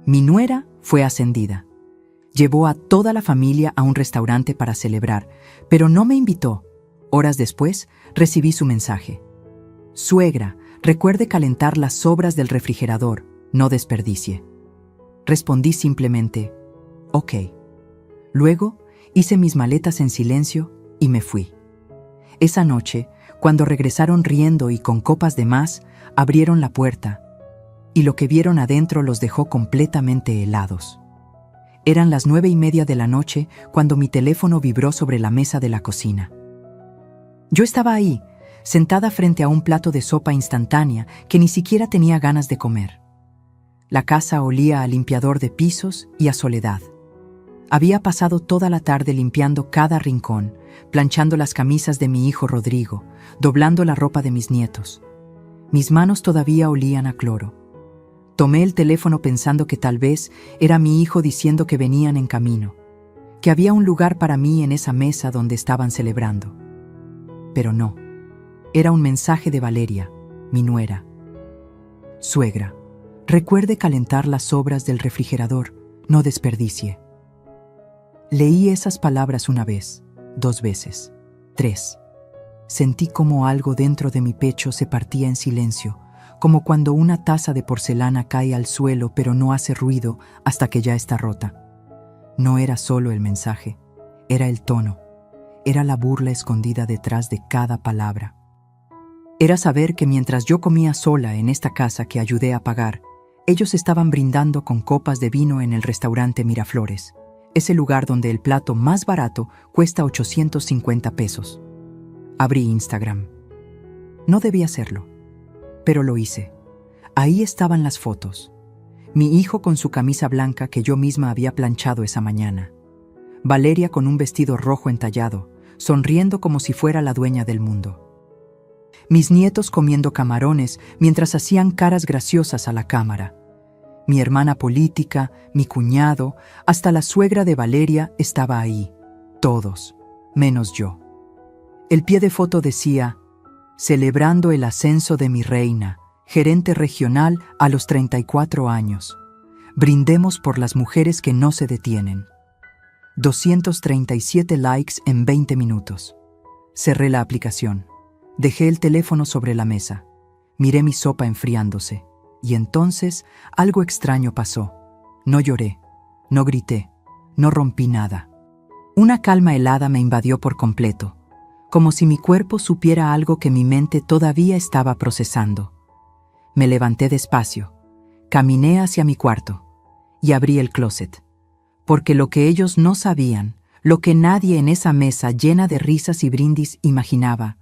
Mi nuera fue ascendida. Llevó a toda la familia a un restaurante para celebrar, pero no me invitó. Horas después, recibí su mensaje. Suegra, recuerde calentar las sobras del refrigerador, no desperdicie. Respondí simplemente, ok. Luego, hice mis maletas en silencio y me fui. Esa noche, cuando regresaron riendo y con copas de más, abrieron la puerta, y lo que vieron adentro los dejó completamente helados. Eran las 9:30 de la noche cuando mi teléfono vibró sobre la mesa de la cocina. Yo estaba ahí, sentada frente a un plato de sopa instantánea que ni siquiera tenía ganas de comer. La casa olía a limpiador de pisos y a soledad. Había pasado toda la tarde limpiando cada rincón, planchando las camisas de mi hijo Rodrigo, doblando la ropa de mis nietos. Mis manos todavía olían a cloro. Tomé el teléfono pensando que tal vez era mi hijo diciendo que venían en camino, que había un lugar para mí en esa mesa donde estaban celebrando. Pero no, era un mensaje de Valeria, mi nuera. Suegra, recuerde calentar las sobras del refrigerador, no desperdicie. Leí esas palabras una vez, 2 veces, 3. Sentí como algo dentro de mi pecho se partía en silencio, como cuando una taza de porcelana cae al suelo pero no hace ruido hasta que ya está rota. No era solo el mensaje, era el tono, era la burla escondida detrás de cada palabra. Era saber que mientras yo comía sola en esta casa que ayudé a pagar, ellos estaban brindando con copas de vino en el restaurante Miraflores, ese lugar donde el plato más barato cuesta 850 pesos. Abrí Instagram. No debía hacerlo, pero lo hice. Ahí estaban las fotos. Mi hijo con su camisa blanca que yo misma había planchado esa mañana. Valeria con un vestido rojo entallado, sonriendo como si fuera la dueña del mundo. Mis nietos comiendo camarones mientras hacían caras graciosas a la cámara. Mi hermana política, mi cuñado, hasta la suegra de Valeria estaba ahí. Todos, menos yo. El pie de foto decía, celebrando el ascenso de mi reina, gerente regional a los 34 años. Brindemos por las mujeres que no se detienen. 237 likes en 20 minutos. Cerré la aplicación. Dejé el teléfono sobre la mesa. Miré mi sopa enfriándose. Y entonces algo extraño pasó. No lloré, no grité, no rompí nada. Una calma helada me invadió por completo, como si mi cuerpo supiera algo que mi mente todavía estaba procesando. Me levanté despacio, caminé hacia mi cuarto y abrí el closet, porque lo que ellos no sabían, lo que nadie en esa mesa llena de risas y brindis imaginaba,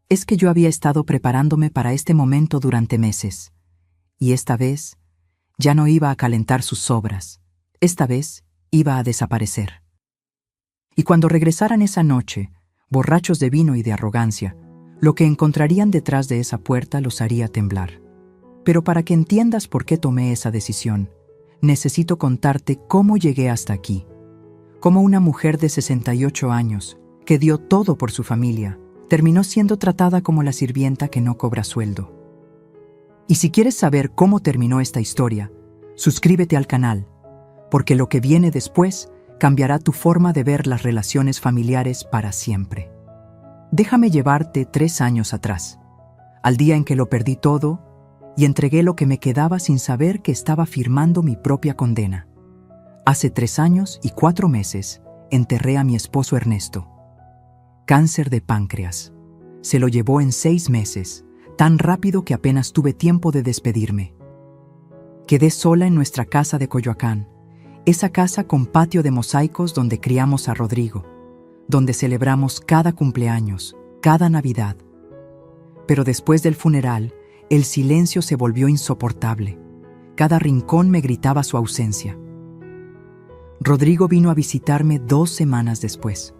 es que yo había estado preparándome para este momento durante meses. Y esta vez, ya no iba a calentar sus sobras. Esta vez, iba a desaparecer. Y cuando regresaran esa noche, borrachos de vino y de arrogancia, lo que encontrarían detrás de esa puerta los haría temblar. Pero para que entiendas por qué tomé esa decisión, necesito contarte cómo llegué hasta aquí. Cómo una mujer de 68 años, que dio todo por su familia, terminó siendo tratada como la sirvienta que no cobra sueldo. Y si quieres saber cómo terminó esta historia, suscríbete al canal, porque lo que viene después cambiará tu forma de ver las relaciones familiares para siempre. Déjame llevarte 3 años atrás, al día en que lo perdí todo y entregué lo que me quedaba sin saber que estaba firmando mi propia condena. Hace 3 años y 4 meses enterré a mi esposo Ernesto. Cáncer de páncreas. Se lo llevó en 6 meses. Tan rápido que apenas tuve tiempo de despedirme. Quedé sola en nuestra casa de Coyoacán, esa casa con patio de mosaicos donde criamos a Rodrigo, donde celebramos cada cumpleaños, cada Navidad. Pero después del funeral, el silencio se volvió insoportable. Cada rincón me gritaba su ausencia. Rodrigo vino a visitarme 2 semanas después.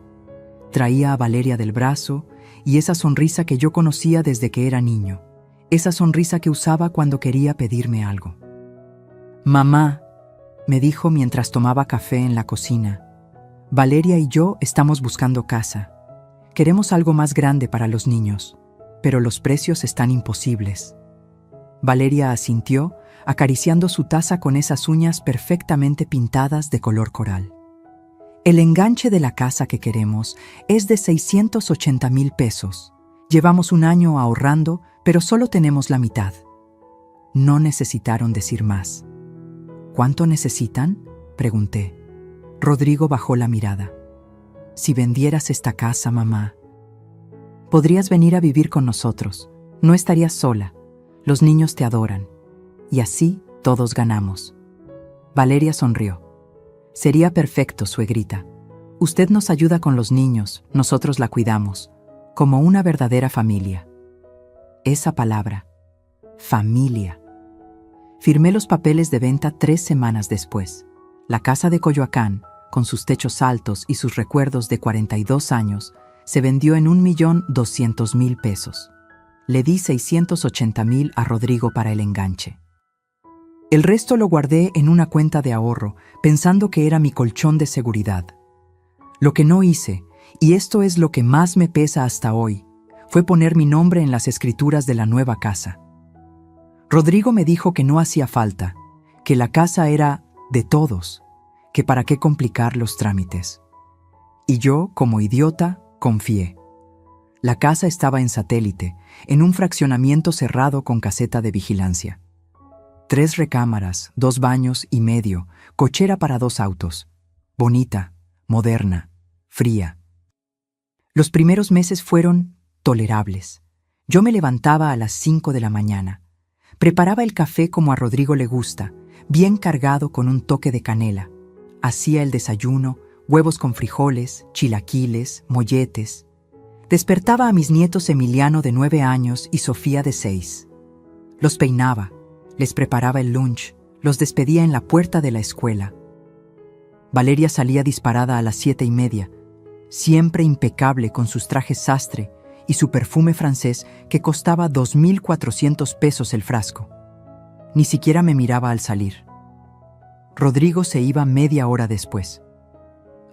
Traía a Valeria del brazo y esa sonrisa que yo conocía desde que era niño, esa sonrisa que usaba cuando quería pedirme algo. «Mamá», me dijo mientras tomaba café en la cocina, «Valeria y yo estamos buscando casa. Queremos algo más grande para los niños, pero los precios están imposibles». Valeria asintió, acariciando su taza con esas uñas perfectamente pintadas de color coral. El enganche de la casa que queremos es de 680,000 pesos. Llevamos un año ahorrando, pero solo tenemos la mitad. No necesitaron decir más. ¿Cuánto necesitan?, pregunté. Rodrigo bajó la mirada. Si vendieras esta casa, mamá, podrías venir a vivir con nosotros. No estarías sola. Los niños te adoran. Y así todos ganamos. Valeria sonrió. Sería perfecto, suegrita. Usted nos ayuda con los niños, nosotros la cuidamos, como una verdadera familia. Esa palabra, familia. Firmé los papeles de venta 3 semanas después. La casa de Coyoacán, con sus techos altos y sus recuerdos de 42 años, se vendió en 1,200,000 pesos. Le di 680,000 a Rodrigo para el enganche. El resto lo guardé en una cuenta de ahorro, pensando que era mi colchón de seguridad. Lo que no hice, y esto es lo que más me pesa hasta hoy, fue poner mi nombre en las escrituras de la nueva casa. Rodrigo me dijo que no hacía falta, que la casa era de todos, que para qué complicar los trámites. Y yo, como idiota, confié. La casa estaba en Satélite, en un fraccionamiento cerrado con caseta de vigilancia. 3 recámaras, 2 baños y medio, cochera para 2 autos. Bonita, moderna, fría. Los primeros meses fueron tolerables. Yo me levantaba a las 5 de la mañana. Preparaba el café como a Rodrigo le gusta, bien cargado con un toque de canela. Hacía el desayuno, huevos con frijoles, chilaquiles, molletes. Despertaba a mis nietos Emiliano de 9 años y Sofía de 6. Los peinaba, les preparaba el lunch, los despedía en la puerta de la escuela. Valeria salía disparada a las 7:30, siempre impecable con sus trajes sastre y su perfume francés que costaba 2,400 pesos el frasco. Ni siquiera me miraba al salir. Rodrigo se iba media hora después.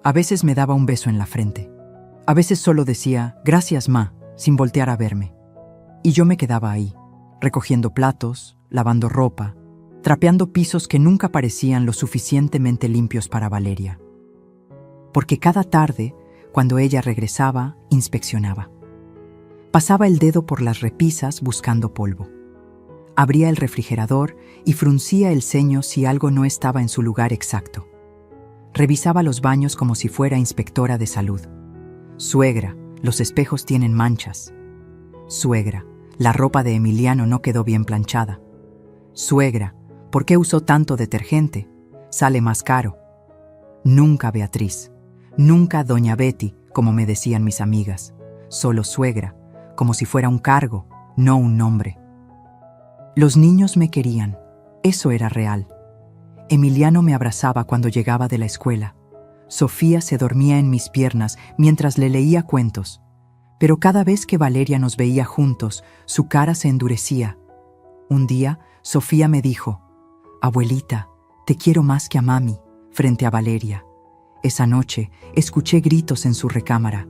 A veces me daba un beso en la frente. A veces solo decía, gracias, ma, sin voltear a verme. Y yo me quedaba ahí, recogiendo platos, lavando ropa, trapeando pisos que nunca parecían lo suficientemente limpios para Valeria. Porque cada tarde, cuando ella regresaba, inspeccionaba. Pasaba el dedo por las repisas buscando polvo. Abría el refrigerador y fruncía el ceño si algo no estaba en su lugar exacto. Revisaba los baños como si fuera inspectora de salud. Suegra, los espejos tienen manchas. Suegra, la ropa de Emiliano no quedó bien planchada. Suegra, ¿por qué usó tanto detergente? Sale más caro. Nunca Beatriz, nunca doña Betty, como me decían mis amigas. Solo suegra, como si fuera un cargo, no un nombre. Los niños me querían, eso era real. Emiliano me abrazaba cuando llegaba de la escuela. Sofía se dormía en mis piernas mientras le leía cuentos. Pero cada vez que Valeria nos veía juntos, su cara se endurecía. Un día, Sofía me dijo, «Abuelita, te quiero más que a mami», frente a Valeria. Esa noche, escuché gritos en su recámara.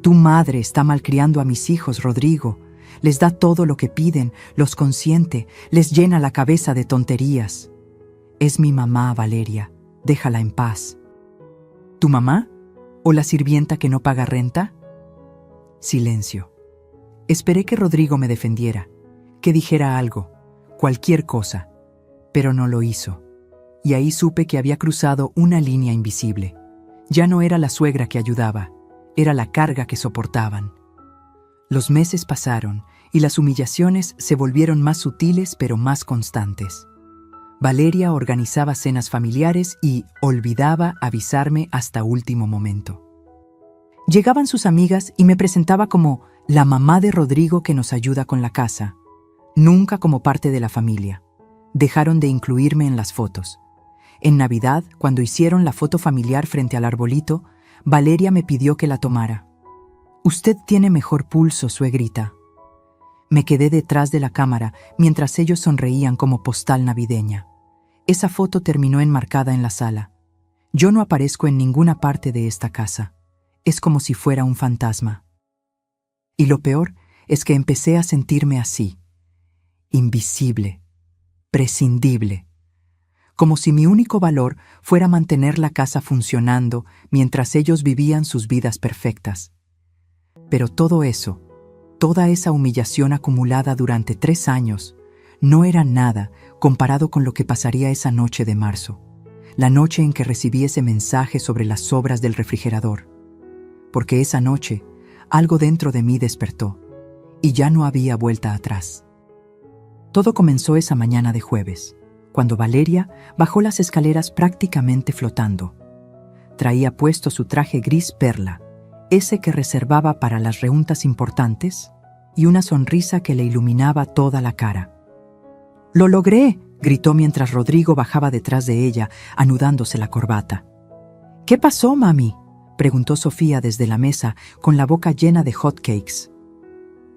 «Tu madre está malcriando a mis hijos, Rodrigo. Les da todo lo que piden, los consiente, les llena la cabeza de tonterías». «Es mi mamá, Valeria. Déjala en paz». «¿Tu mamá? ¿O la sirvienta que no paga renta?» Silencio. Esperé que Rodrigo me defendiera, que dijera algo, cualquier cosa, pero no lo hizo. Y ahí supe que había cruzado una línea invisible. Ya no era la suegra que ayudaba, era la carga que soportaban. Los meses pasaron y las humillaciones se volvieron más sutiles pero más constantes. Valeria organizaba cenas familiares y olvidaba avisarme hasta último momento. Llegaban sus amigas y me presentaba como la mamá de Rodrigo que nos ayuda con la casa, nunca como parte de la familia. Dejaron de incluirme en las fotos. En Navidad, cuando hicieron la foto familiar frente al arbolito, Valeria me pidió que la tomara. «Usted tiene mejor pulso, suegrita». Me quedé detrás de la cámara mientras ellos sonreían como postal navideña. Esa foto terminó enmarcada en la sala. Yo no aparezco en ninguna parte de esta casa. Es como si fuera un fantasma. Y lo peor es que empecé a sentirme así. invisible, prescindible, como si mi único valor fuera mantener la casa funcionando mientras ellos vivían sus vidas perfectas. Pero todo eso, toda esa humillación acumulada durante 3 años, no era nada comparado con lo que pasaría esa noche de marzo, la noche en que recibí ese mensaje sobre las sobras del refrigerador. Porque esa noche, algo dentro de mí despertó, y ya no había vuelta atrás. Todo comenzó esa mañana de jueves, cuando Valeria bajó las escaleras prácticamente flotando. Traía puesto su traje gris perla, ese que reservaba para las reuntas importantes, y una sonrisa que le iluminaba toda la cara. «¡Lo logré!», gritó mientras Rodrigo bajaba detrás de ella, anudándose la corbata. «¿Qué pasó, mami?», preguntó Sofía desde la mesa, con la boca llena de hot cakes.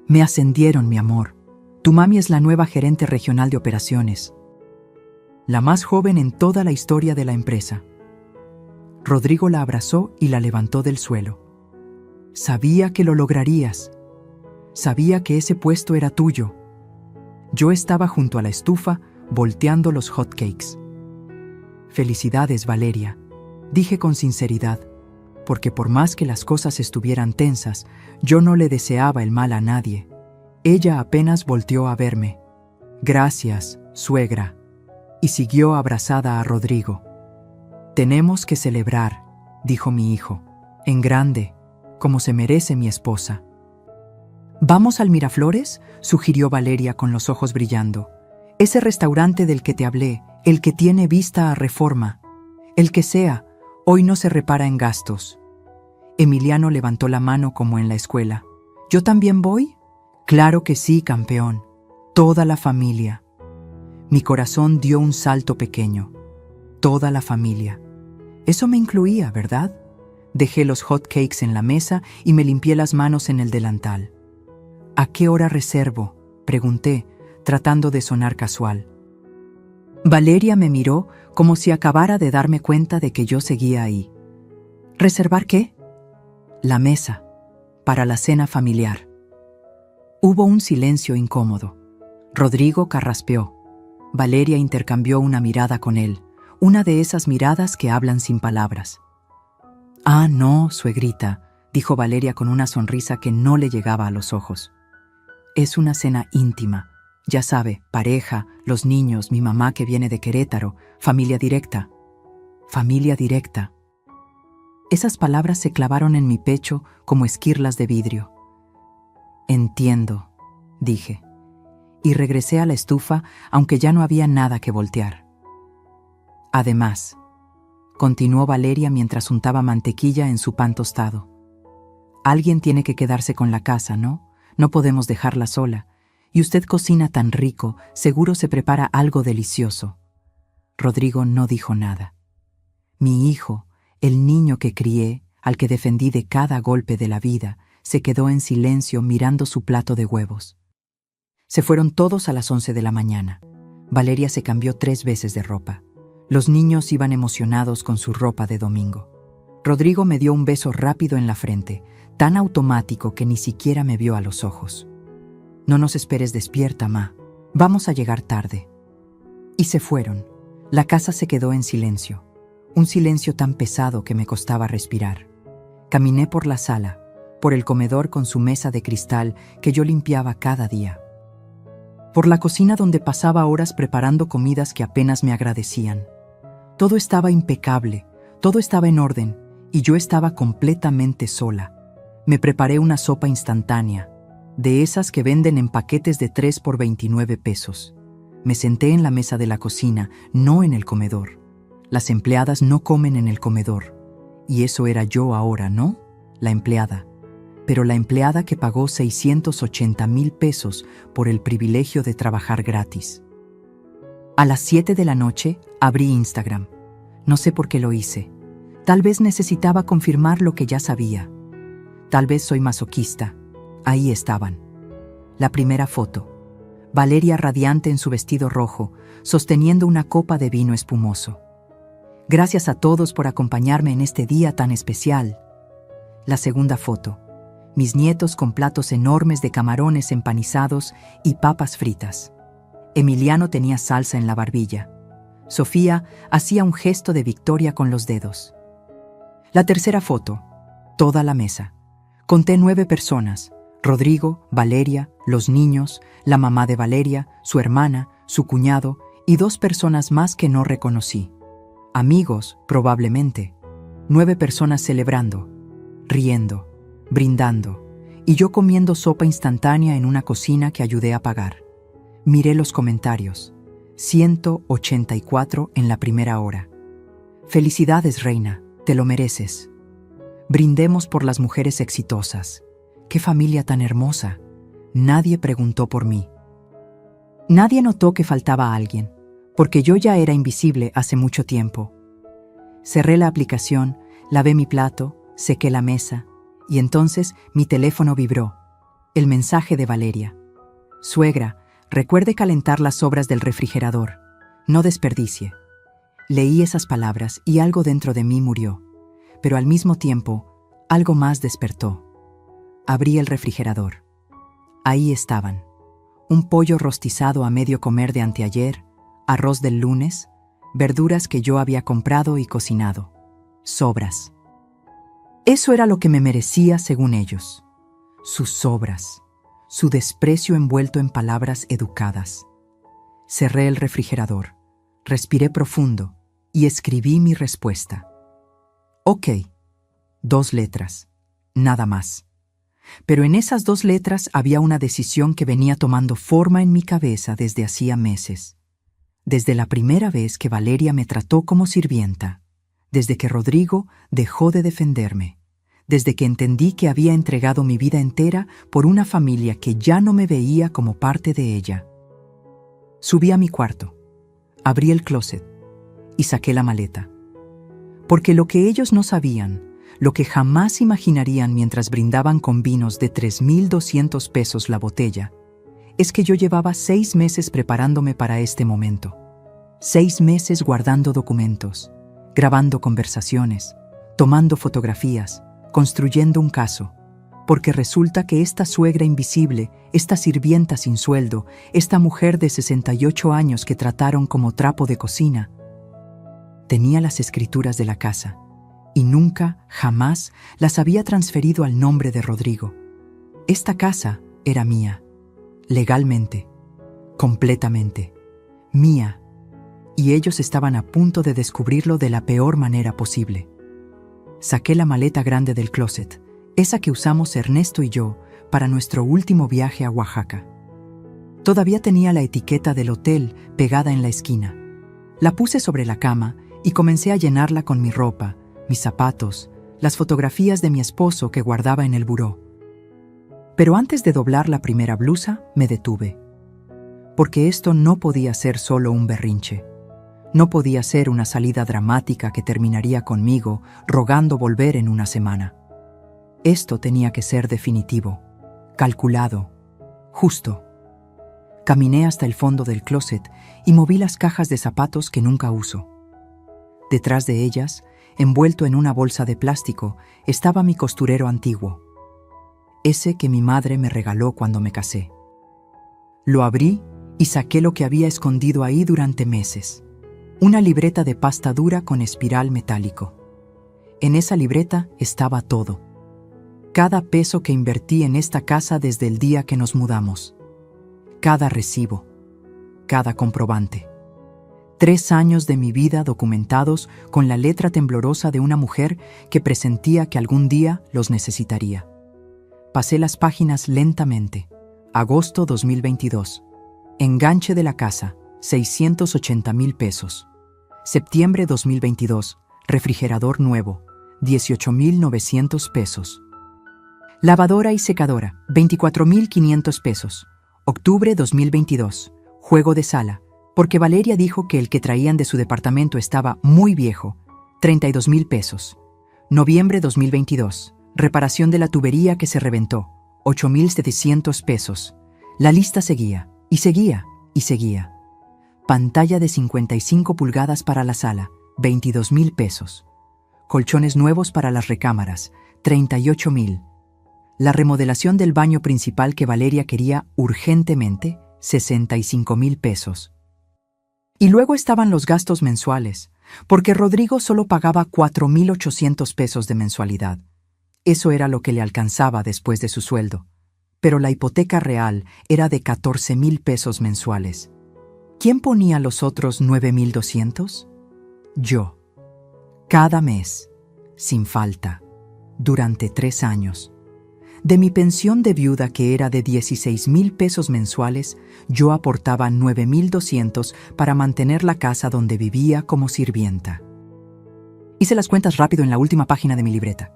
«Me ascendieron, mi amor. Tu mami es la nueva gerente regional de operaciones. La más joven en toda la historia de la empresa». Rodrigo la abrazó y la levantó del suelo. «Sabía que lo lograrías. Sabía que ese puesto era tuyo». Yo estaba junto a la estufa, volteando los hot cakes. «Felicidades, Valeria», dije con sinceridad, porque por más que las cosas estuvieran tensas, yo no le deseaba el mal a nadie. Ella apenas volteó a verme. «Gracias, suegra», y siguió abrazada a Rodrigo. «Tenemos que celebrar», dijo mi hijo, «en grande, como se merece mi esposa». «¿Vamos al Miraflores?», sugirió Valeria con los ojos brillando. «Ese restaurante del que te hablé, el que tiene vista a Reforma. El que sea, hoy no se repara en gastos». Emiliano levantó la mano como en la escuela. «¿Yo también voy?». «Claro que sí, campeón. Toda la familia». Mi corazón dio un salto pequeño. Toda la familia. Eso me incluía, ¿verdad? Dejé los hot cakes en la mesa y me limpié las manos en el delantal. «¿A qué hora reservo?», pregunté, tratando de sonar casual. Valeria me miró como si acabara de darme cuenta de que yo seguía ahí. «¿Reservar qué?». «La mesa, para la cena familiar». Hubo un silencio incómodo. Rodrigo carraspeó. Valeria intercambió una mirada con él, una de esas miradas que hablan sin palabras. «Ah, no, suegrita», dijo Valeria con una sonrisa que no le llegaba a los ojos. «Es una cena íntima. Ya sabe, pareja, los niños, mi mamá que viene de Querétaro, familia directa». «Familia directa». Esas palabras se clavaron en mi pecho como esquirlas de vidrio. «Entiendo», dije, y regresé a la estufa, aunque ya no había nada que voltear. «Además», continuó Valeria mientras untaba mantequilla en su pan tostado, «alguien tiene que quedarse con la casa, ¿no? No podemos dejarla sola. Y usted cocina tan rico, seguro se prepara algo delicioso». Rodrigo no dijo nada. Mi hijo, el niño que crié, al que defendí de cada golpe de la vida, se quedó en silencio mirando su plato de huevos. Se fueron todos a las 11 de la mañana. Valeria se cambió 3 veces de ropa. Los niños iban emocionados con su ropa de domingo. Rodrigo me dio un beso rápido en la frente, tan automático que ni siquiera me vio a los ojos. «No nos esperes despierta, ma. Vamos a llegar tarde». Y se fueron. La casa se quedó en silencio. Un silencio tan pesado que me costaba respirar. Caminé por la sala, por el comedor con su mesa de cristal que yo limpiaba cada día. Por la cocina donde pasaba horas preparando comidas que apenas me agradecían. Todo estaba impecable, todo estaba en orden, y yo estaba completamente sola. Me preparé una sopa instantánea, de esas que venden en paquetes de 3 por 29 pesos. Me senté en la mesa de la cocina, no en el comedor. Las empleadas no comen en el comedor. Y eso era yo ahora, ¿no? La empleada. Pero la empleada que pagó 680,000 pesos por el privilegio de trabajar gratis. A las 7 de la noche abrí Instagram. No sé por qué lo hice. Tal vez necesitaba confirmar lo que ya sabía. Tal vez soy masoquista. Ahí estaban. La primera foto. Valeria radiante en su vestido rojo, sosteniendo una copa de vino espumoso. Gracias a todos por acompañarme en este día tan especial. La segunda foto. Mis nietos con platos enormes de camarones empanizados y papas fritas. Emiliano tenía salsa en la barbilla. Sofía hacía un gesto de victoria con los dedos. La tercera foto, toda la mesa. Conté 9 personas: Rodrigo, Valeria, los niños, la mamá de Valeria, su hermana, su cuñado y 2 personas más que no reconocí. Amigos, probablemente. 9 personas celebrando, riendo, brindando, y yo comiendo sopa instantánea en una cocina que ayudé a pagar. Miré los comentarios. 184 en la primera hora. Felicidades, reina, te lo mereces. Brindemos por las mujeres exitosas. ¡Qué familia tan hermosa! Nadie preguntó por mí. Nadie notó que faltaba alguien, porque yo ya era invisible hace mucho tiempo. Cerré la aplicación, lavé mi plato, sequé la mesa, y entonces mi teléfono vibró. El mensaje de Valeria. Suegra, recuerde calentar las sobras del refrigerador. No desperdicie. Leí esas palabras y algo dentro de mí murió, pero al mismo tiempo, algo más despertó. Abrí el refrigerador. Ahí estaban. Un pollo rostizado a medio comer de anteayer, arroz del lunes, verduras que yo había comprado y cocinado. Sobras. Eso era lo que me merecía según ellos. Sus sobras. Su desprecio envuelto en palabras educadas. Cerré el refrigerador, respiré profundo y escribí mi respuesta. Ok, 2 letras, nada más. Pero en esas 2 letras había una decisión que venía tomando forma en mi cabeza desde hacía meses. Desde la primera vez que Valeria me trató como sirvienta, desde que Rodrigo dejó de defenderme, desde que entendí que había entregado mi vida entera por una familia que ya no me veía como parte de ella. Subí a mi cuarto, abrí el closet y saqué la maleta. Porque lo que ellos no sabían, lo que jamás imaginarían mientras brindaban con vinos de 3,200 pesos la botella, es que yo llevaba 6 meses preparándome para este momento. 6 meses guardando documentos, grabando conversaciones, tomando fotografías, construyendo un caso, porque resulta que esta suegra invisible, esta sirvienta sin sueldo, esta mujer de 68 años que trataron como trapo de cocina, tenía las escrituras de la casa y nunca, jamás, las había transferido al nombre de Rodrigo. Esta casa era mía, legalmente, completamente, mía, y ellos estaban a punto de descubrirlo de la peor manera posible. Saqué la maleta grande del closet, esa que usamos Ernesto y yo para nuestro último viaje a Oaxaca. Todavía tenía la etiqueta del hotel pegada en la esquina. La puse sobre la cama y comencé a llenarla con mi ropa, mis zapatos, las fotografías de mi esposo que guardaba en el buró. Pero antes de doblar la primera blusa, me detuve. Porque esto no podía ser solo un berrinche. No podía ser una salida dramática que terminaría conmigo rogando volver en una semana. Esto tenía que ser definitivo, calculado, justo. Caminé hasta el fondo del closet y moví las cajas de zapatos que nunca uso. Detrás de ellas, envuelto en una bolsa de plástico, estaba mi costurero antiguo, ese que mi madre me regaló cuando me casé. Lo abrí y saqué lo que había escondido ahí durante meses. Una libreta de pasta dura con espiral metálico. En esa libreta estaba todo. Cada peso que invertí en esta casa desde el día que nos mudamos. Cada recibo. Cada comprobante. 3 años de mi vida documentados con la letra temblorosa de una mujer que presentía que algún día los necesitaría. Pasé las páginas lentamente. Agosto 2022. Enganche de la casa, 680,000 pesos. Septiembre 2022, refrigerador nuevo, 18,900 pesos. Lavadora y secadora, 24,500 pesos. Octubre 2022, juego de sala, porque Valeria dijo que el que traían de su departamento estaba muy viejo, 32,000 pesos. Noviembre 2022, reparación de la tubería que se reventó, 8,700 pesos. La lista seguía, y seguía, y seguía. Pantalla de 55 pulgadas para la sala, 22,000 pesos. Colchones nuevos para las recámaras, 38,000. La remodelación del baño principal que Valeria quería urgentemente, 65,000 pesos. Y luego estaban los gastos mensuales, porque Rodrigo solo pagaba 4,800 pesos de mensualidad. Eso era lo que le alcanzaba después de su sueldo. Pero la hipoteca real era de 14,000 pesos mensuales. ¿Quién ponía los otros 9,200? Yo. Cada mes, sin falta, durante 3 años. De mi pensión de viuda, que era de 16,000 pesos mensuales, yo aportaba 9,200 para mantener la casa donde vivía como sirvienta. Hice las cuentas rápido en la última página de mi libreta.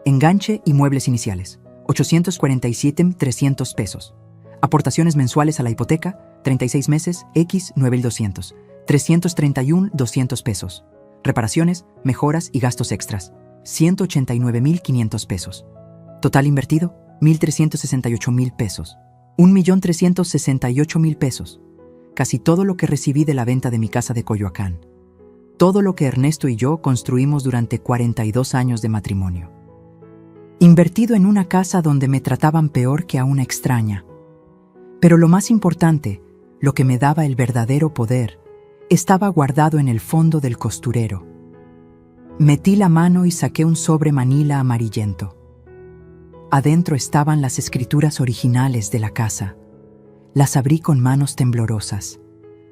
Enganche y muebles iniciales, 847,300 pesos. Aportaciones mensuales a la hipoteca, 36 meses, X 9,200. 331,200 pesos. Reparaciones, mejoras y gastos extras, 189,500 pesos. Total invertido, 1,368,000 pesos. 1,368,000 pesos. Casi todo lo que recibí de la venta de mi casa de Coyoacán. Todo lo que Ernesto y yo construimos durante 42 años de matrimonio. Invertido en una casa donde me trataban peor que a una extraña. Pero lo más importante, lo que me daba el verdadero poder, estaba guardado en el fondo del costurero. Metí la mano y saqué un sobre manila amarillento. Adentro estaban las escrituras originales de la casa. Las abrí con manos temblorosas.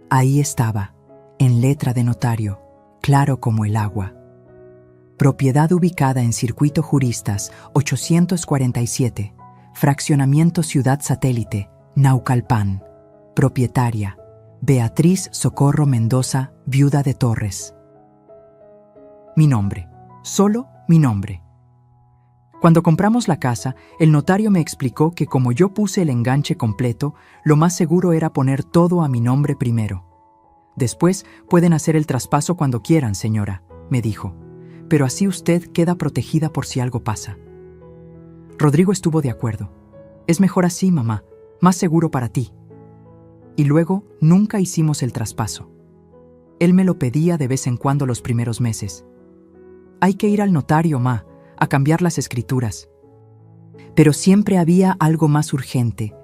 Ahí estaba, en letra de notario, claro como el agua. Propiedad ubicada en Circuito Juristas 847, Fraccionamiento Ciudad Satélite, Naucalpan. Propietaria, Beatriz Socorro Mendoza, viuda de Torres. Mi nombre, solo mi nombre. Cuando compramos la casa, el notario me explicó que como yo puse el enganche completo, lo más seguro era poner todo a mi nombre primero. Después pueden hacer el traspaso cuando quieran, señora, me dijo, pero así usted queda protegida por si algo pasa. Rodrigo estuvo de acuerdo. Es mejor así, mamá, más seguro para ti. Y luego nunca hicimos el traspaso. Él me lo pedía de vez en cuando los primeros meses. Hay que ir al notario, ma, a cambiar las escrituras. Pero siempre había algo más urgente.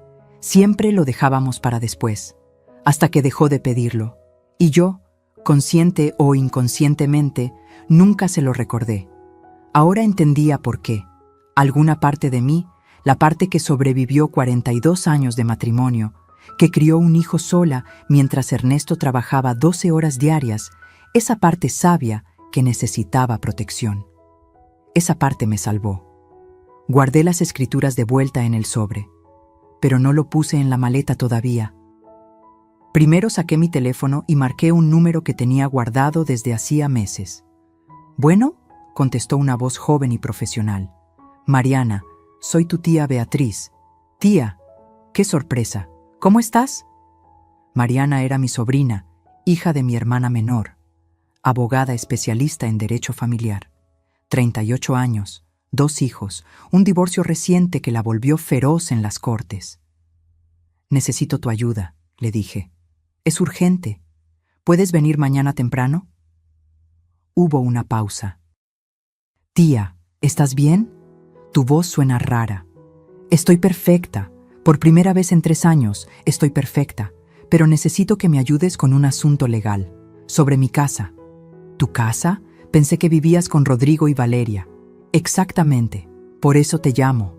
Siempre lo dejábamos para después, hasta que dejó de pedirlo. Y yo, consciente o inconscientemente, nunca se lo recordé. Ahora entendía por qué. Alguna parte de mí, la parte que sobrevivió 42 años de matrimonio, que crió un hijo sola mientras Ernesto trabajaba 12 horas diarias, esa parte sabia que necesitaba protección. Esa parte me salvó. Guardé las escrituras de vuelta en el sobre, pero no lo puse en la maleta todavía. Primero saqué mi teléfono y marqué un número que tenía guardado desde hacía meses. «Bueno», contestó una voz joven y profesional. «Mariana, soy tu tía Beatriz». «Tía, qué sorpresa. ¿Cómo estás?» Mariana era mi sobrina, hija de mi hermana menor, abogada especialista en derecho familiar. 38 años, 2 hijos, un divorcio reciente que la volvió feroz en las cortes. «Necesito tu ayuda», le dije. «Es urgente. ¿Puedes venir mañana temprano?» Hubo una pausa. «Tía, ¿estás bien? Tu voz suena rara». «Estoy perfecta. Por primera vez en 3 años, estoy perfecta. Pero necesito que me ayudes con un asunto legal. Sobre mi casa». «¿Tu casa? Pensé que vivías con Rodrigo y Valeria». «Exactamente. Por eso te llamo».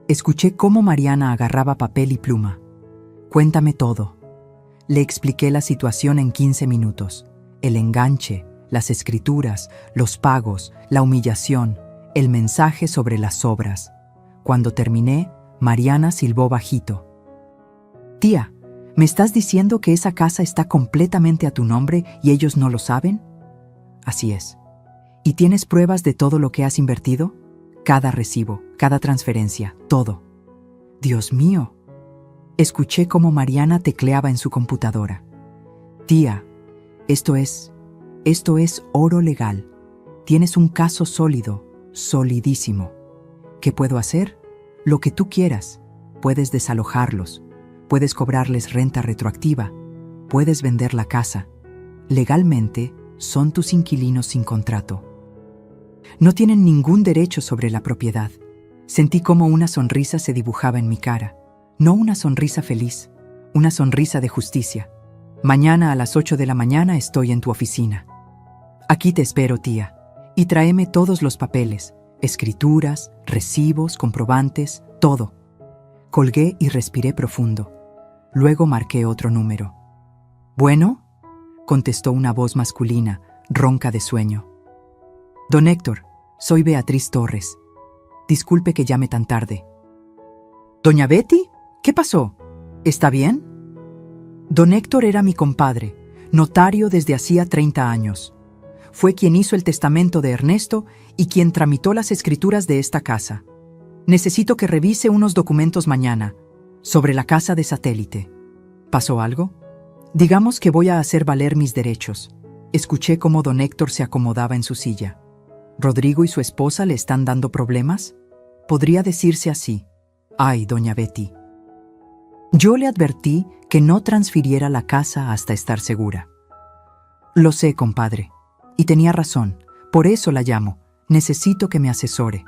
Escuché cómo Mariana agarraba papel y pluma. «Cuéntame todo». Le expliqué la situación en 15 minutos. El enganche, las escrituras, los pagos, la humillación, el mensaje sobre las obras. Cuando terminé, Mariana silbó bajito. «Tía, ¿me estás diciendo que esa casa está completamente a tu nombre y ellos no lo saben?» «Así es». «¿Y tienes pruebas de todo lo que has invertido?» «Cada recibo, cada transferencia, todo». «Dios mío». Escuché cómo Mariana tecleaba en su computadora. «Tía, esto es oro legal. Tienes un caso sólido, solidísimo. ¿Qué puedo hacer? Lo que tú quieras. Puedes desalojarlos, puedes cobrarles renta retroactiva, puedes vender la casa. Legalmente, son tus inquilinos sin contrato. No tienen ningún derecho sobre la propiedad». Sentí como una sonrisa se dibujaba en mi cara. No una sonrisa feliz, Una sonrisa de justicia. Mañana a las 8 de la mañana estoy en tu oficina. Aquí te espero, tía. Y tráeme todos los papeles, escrituras, recibos, comprobantes, todo. Colgué y respiré profundo. Luego marqué otro número. ¿Bueno?, contestó una voz masculina, ronca de sueño. Don Héctor, soy Beatriz Torres. Disculpe que llame tan tarde. ¿Doña Betty? ¿Qué pasó? ¿Está bien? Don Héctor era mi compadre, notario desde hacía 30 años. Fue quien hizo el testamento de Ernesto y quien tramitó las escrituras de esta casa. Necesito que revise unos documentos mañana, sobre la casa de satélite. ¿Pasó algo? Digamos que voy a hacer valer mis derechos. Escuché cómo don Héctor se acomodaba en su silla. ¿Rodrigo y su esposa le están dando problemas? Podría decirse así. Ay, doña Betty. Yo le advertí que no transfiriera la casa hasta estar segura. Lo sé, compadre. Y tenía razón. Por eso la llamo. Necesito que me asesore.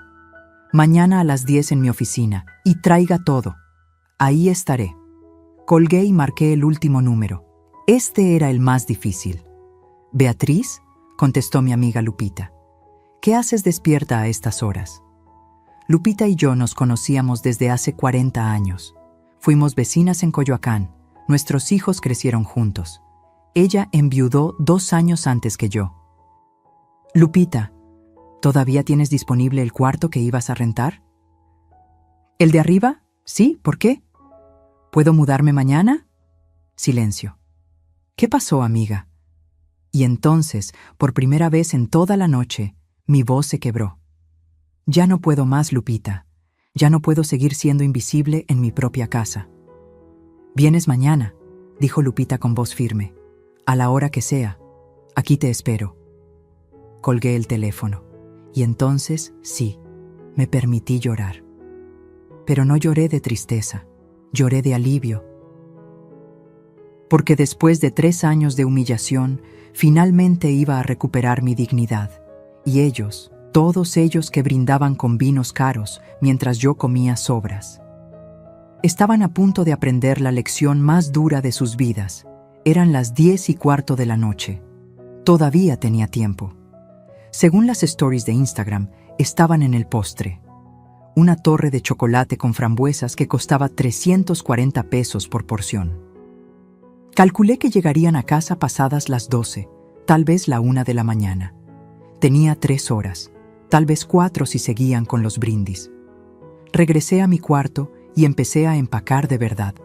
Mañana a las 10 en mi oficina. Y traiga todo. Ahí estaré. Colgué y marqué el último número. Este era el más difícil. «Beatriz», contestó mi amiga Lupita. «¿Qué haces despierta a estas horas?» Lupita y yo nos conocíamos desde hace 40 años. Fuimos vecinas en Coyoacán. Nuestros hijos crecieron juntos. Ella enviudó 2 años antes que yo. «Lupita, ¿todavía tienes disponible el cuarto que ibas a rentar?» «¿El de arriba? Sí, ¿por qué? ¿Puedo mudarme mañana?» Silencio. «¿Qué pasó, amiga?» Y entonces, por primera vez en toda la noche, mi voz se quebró. «Ya no puedo más, Lupita. Ya no puedo seguir siendo invisible en mi propia casa». «Vienes mañana», dijo Lupita con voz firme. «A la hora que sea. Aquí te espero». Colgué el teléfono. Y entonces, sí, me permití llorar. Pero no lloré de tristeza, lloré de alivio. Porque después de 3 años de humillación, finalmente iba a recuperar mi dignidad. Y ellos, todos ellos que brindaban con vinos caros mientras yo comía sobras, estaban a punto de aprender la lección más dura de sus vidas. Eran las 10:15 de la noche. Todavía tenía tiempo. Según las stories de Instagram, estaban en el postre. Una torre de chocolate con frambuesas que costaba 340 pesos por porción. Calculé que llegarían a casa pasadas las 12, tal vez la 1 de la mañana. Tenía 3 horas, tal vez 4 si seguían con los brindis. Regresé a mi cuarto y empecé a empacar de verdad.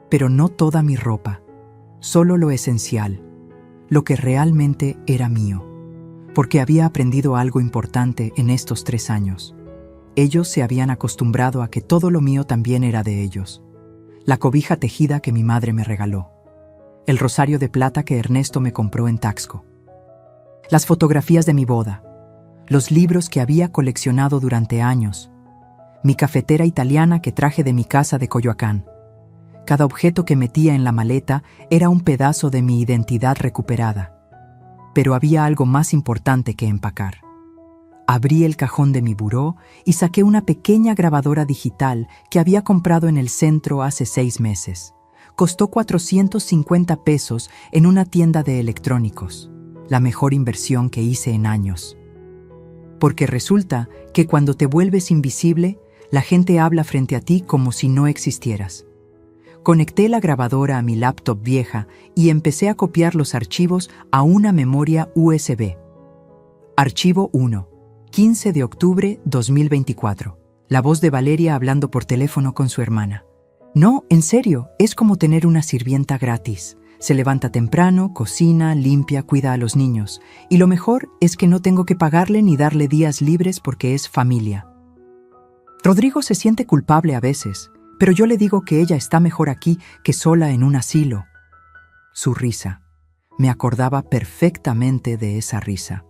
Pero no toda mi ropa, solo lo esencial, lo que realmente era mío. Porque había aprendido algo importante en estos 3 años. Ellos se habían acostumbrado a que todo lo mío también era de ellos. La cobija tejida que mi madre me regaló. El rosario de plata que Ernesto me compró en Taxco. Las fotografías de mi boda. Los libros que había coleccionado durante años. Mi cafetera italiana que traje de mi casa de Coyoacán. Cada objeto que metía en la maleta era un pedazo de mi identidad recuperada. Pero había algo más importante que empacar. Abrí el cajón de mi buró y saqué una pequeña grabadora digital que había comprado en el centro hace 6 meses. Costó 450 pesos en una tienda de electrónicos. La mejor inversión que hice en años. Porque resulta que cuando te vuelves invisible, la gente habla frente a ti como si no existieras. Conecté la grabadora a mi laptop vieja y empecé a copiar los archivos a una memoria USB. Archivo 1. 15 de octubre 2024. La voz de Valeria hablando por teléfono con su hermana. No, en serio, es como tener una sirvienta gratis. Se levanta temprano, cocina, limpia, cuida a los niños. Y lo mejor es que no tengo que pagarle ni darle días libres porque es familia. Rodrigo se siente culpable a veces, pero yo le digo que ella está mejor aquí que sola en un asilo. Su risa. Me acordaba perfectamente de esa risa.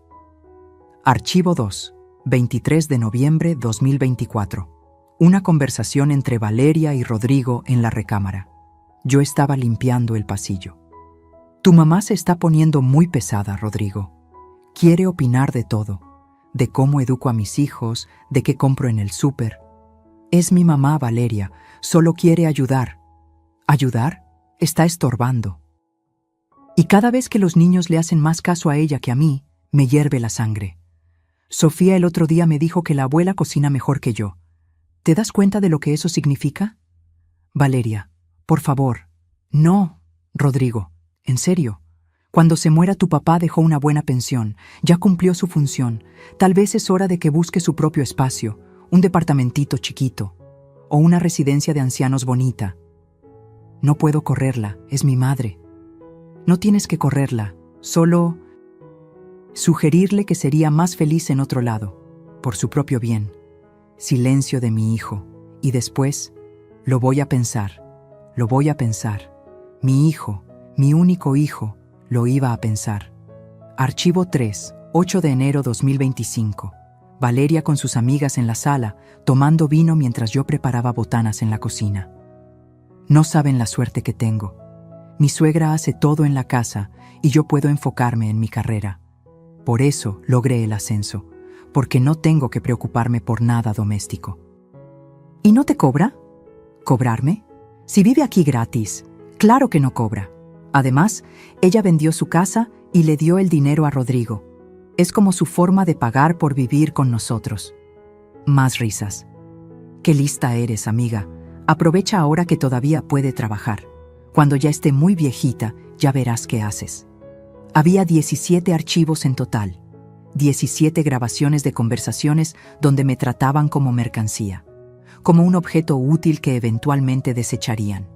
Archivo 2. 23 de noviembre 2024. Una conversación entre Valeria y Rodrigo en la recámara. Yo estaba limpiando el pasillo. Tu mamá se está poniendo muy pesada, Rodrigo. Quiere opinar de todo. De cómo educo a mis hijos, de qué compro en el súper. Es mi mamá, Valeria. Solo quiere ayudar. ¿Ayudar? Está estorbando. Y cada vez que los niños le hacen más caso a ella que a mí, me hierve la sangre. Sofía el otro día me dijo que la abuela cocina mejor que yo. ¿Te das cuenta de lo que eso significa? Valeria, por favor. No, Rodrigo, en serio. Cuando se muera tu papá dejó una buena pensión, ya cumplió su función. Tal vez es hora de que busque su propio espacio, un departamentito chiquito, o una residencia de ancianos bonita. No puedo correrla, es mi madre. No tienes que correrla, solo sugerirle que sería más feliz en otro lado, por su propio bien. Silencio de mi hijo, y después, lo voy a pensar. Mi hijo, mi único hijo, lo iba a pensar. Archivo 3, 8 de enero 2025. Valeria con sus amigas en la sala, tomando vino mientras yo preparaba botanas en la cocina. No saben la suerte que tengo. Mi suegra hace todo en la casa y yo puedo enfocarme en mi carrera. Por eso logré el ascenso, porque no tengo que preocuparme por nada doméstico. ¿Y no te cobra? ¿Cobrarme? Si vive aquí gratis, claro que no cobra. Además, ella vendió su casa y le dio el dinero a Rodrigo. Es como su forma de pagar por vivir con nosotros. Más risas. Qué lista eres, amiga. Aprovecha ahora que todavía puede trabajar. Cuando ya esté muy viejita, ya verás qué haces. Había 17 archivos en total, 17 grabaciones de conversaciones donde me trataban como mercancía, como un objeto útil que eventualmente desecharían.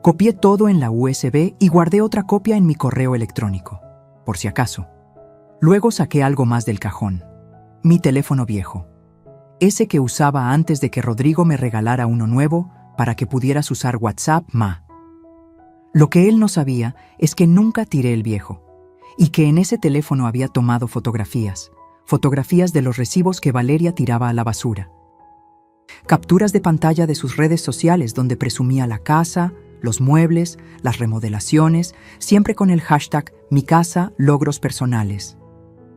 Copié todo en la USB y guardé otra copia en mi correo electrónico, por si acaso. Luego saqué algo más del cajón, mi teléfono viejo, ese que usaba antes de que Rodrigo me regalara uno nuevo para que pudieras usar WhatsApp, ma. Lo que él no sabía es que nunca tiré el viejo, y que en ese teléfono había tomado fotografías de los recibos que Valeria tiraba a la basura. Capturas de pantalla de sus redes sociales donde presumía la casa, los muebles, las remodelaciones, siempre con el hashtag Mi casa, logros personales.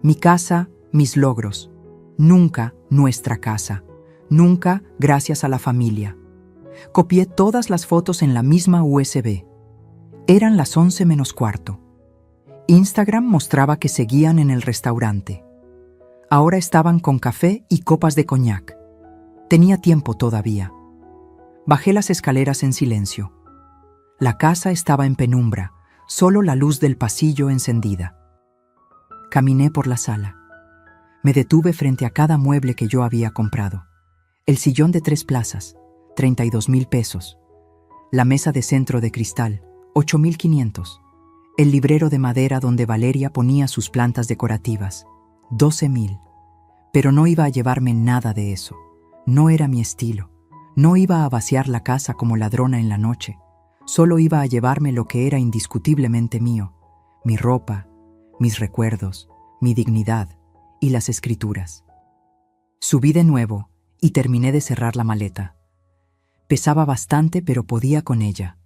Mi casa, mis logros. Nunca nuestra casa. Nunca gracias a la familia. Copié todas las fotos en la misma USB. Eran las 11 menos cuarto. Instagram mostraba que seguían en el restaurante. Ahora estaban con café y copas de coñac. Tenía tiempo todavía. Bajé las escaleras en silencio. La casa estaba en penumbra, solo la luz del pasillo encendida. Caminé por la sala. Me detuve frente a cada mueble que yo había comprado. El sillón de 3 plazas, 32,000 pesos. La mesa de centro de cristal, 8,500. El librero de madera donde Valeria ponía sus plantas decorativas, 12,000. Pero no iba a llevarme nada de eso. No era mi estilo. No iba a vaciar la casa como ladrona en la noche. Solo iba a llevarme lo que era indiscutiblemente mío: mi ropa, mis recuerdos, mi dignidad y las escrituras. Subí de nuevo y terminé de cerrar la maleta. Pesaba bastante, pero podía con ella.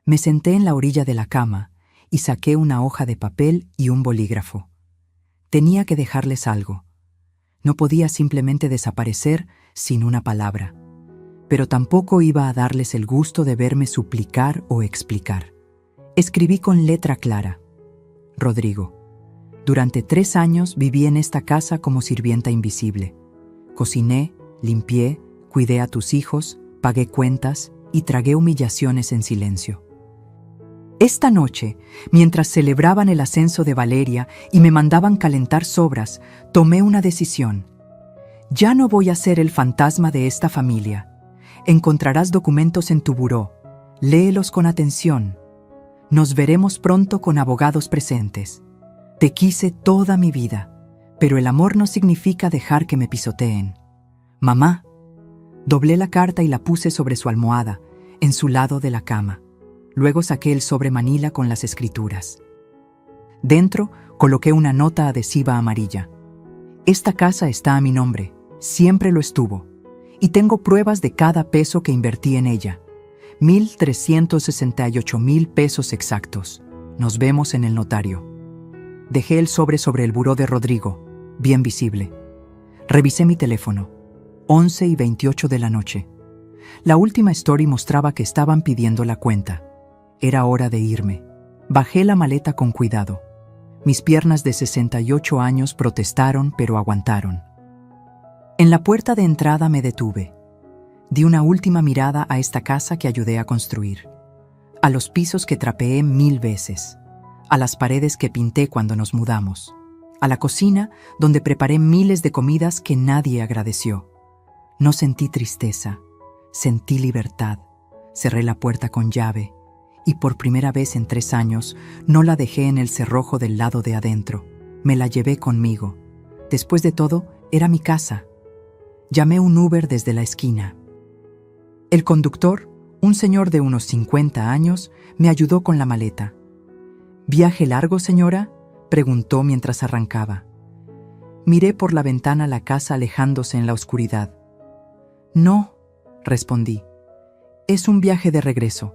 Me senté en la orilla de la cama y saqué una hoja de papel y un bolígrafo. Tenía que dejarles algo. No podía simplemente desaparecer sin una palabra, pero tampoco iba a darles el gusto de verme suplicar o explicar. Escribí con letra clara: Rodrigo, durante 3 años viví en esta casa como sirvienta invisible. Cociné, limpié, cuidé a tus hijos, pagué cuentas y tragué humillaciones en silencio. Esta noche, mientras celebraban el ascenso de Valeria y me mandaban calentar sobras, tomé una decisión. Ya no voy a ser el fantasma de esta familia. Encontrarás documentos en tu buró. Léelos con atención. Nos veremos pronto con abogados presentes. Te quise toda mi vida, pero el amor no significa dejar que me pisoteen. Mamá. Doblé la carta y la puse sobre su almohada, en su lado de la cama. Luego saqué el sobre manila con las escrituras. Dentro coloqué una nota adhesiva amarilla. Esta casa está a mi nombre, siempre lo estuvo, y tengo pruebas de cada peso que invertí en ella. 1,368,000 pesos exactos. Nos vemos en el notario. Dejé el sobre el buró de Rodrigo, bien visible. Revisé mi teléfono. 11:28 de la noche. La última story mostraba que estaban pidiendo la cuenta. Era hora de irme. Bajé la maleta con cuidado. Mis piernas de 68 años protestaron, pero aguantaron. En la puerta de entrada me detuve. Di una última mirada a esta casa que ayudé a construir, a los pisos que trapeé 1000 veces, a las paredes que pinté cuando nos mudamos, a la cocina donde preparé miles de comidas que nadie agradeció. No sentí tristeza, sentí libertad. Cerré la puerta con llave y por primera vez en 3 años no la dejé en el cerrojo del lado de adentro. Me la llevé conmigo. Después de todo, era mi casa. Llamé un Uber desde la esquina. El conductor, un señor de unos 50 años, me ayudó con la maleta. ¿Viaje largo, señora?, preguntó mientras arrancaba. Miré por la ventana la casa alejándose en la oscuridad. No, respondí. Es un viaje de regreso.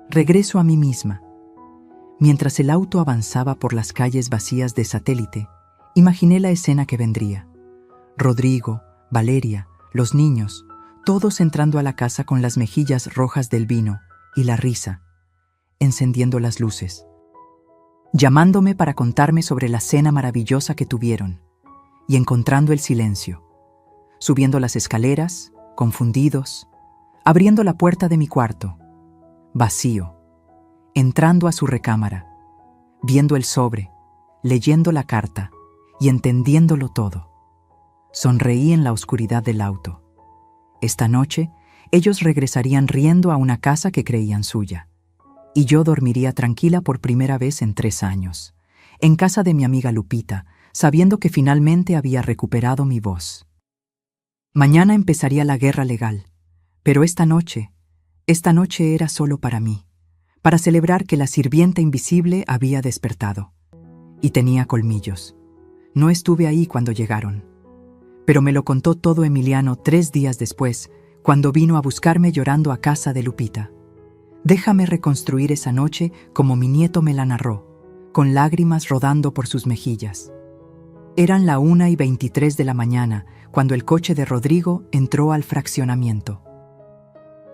Regreso a mí misma. Mientras el auto avanzaba por las calles vacías de Satélite, imaginé la escena que vendría. Rodrigo, Valeria, los niños, todos entrando a la casa con las mejillas rojas del vino y la risa, encendiendo las luces, llamándome para contarme sobre la cena maravillosa que tuvieron, y encontrando el silencio, subiendo las escaleras, confundidos, abriendo la puerta de mi cuarto, vacío, entrando a su recámara, viendo el sobre, leyendo la carta y entendiéndolo todo. Sonreí en la oscuridad del auto. Esta noche, ellos regresarían riendo a una casa que creían suya, y yo dormiría tranquila por primera vez en 3 años, en casa de mi amiga Lupita, sabiendo que finalmente había recuperado mi voz. Mañana empezaría la guerra legal, pero esta noche era solo para mí, para celebrar que la sirvienta invisible había despertado. Y tenía colmillos. No estuve ahí cuando llegaron. Pero me lo contó todo Emiliano 3 días después, cuando vino a buscarme llorando a casa de Lupita. Déjame reconstruir esa noche como mi nieto me la narró, con lágrimas rodando por sus mejillas. Eran la 1:23 de la mañana, cuando el coche de Rodrigo entró al fraccionamiento.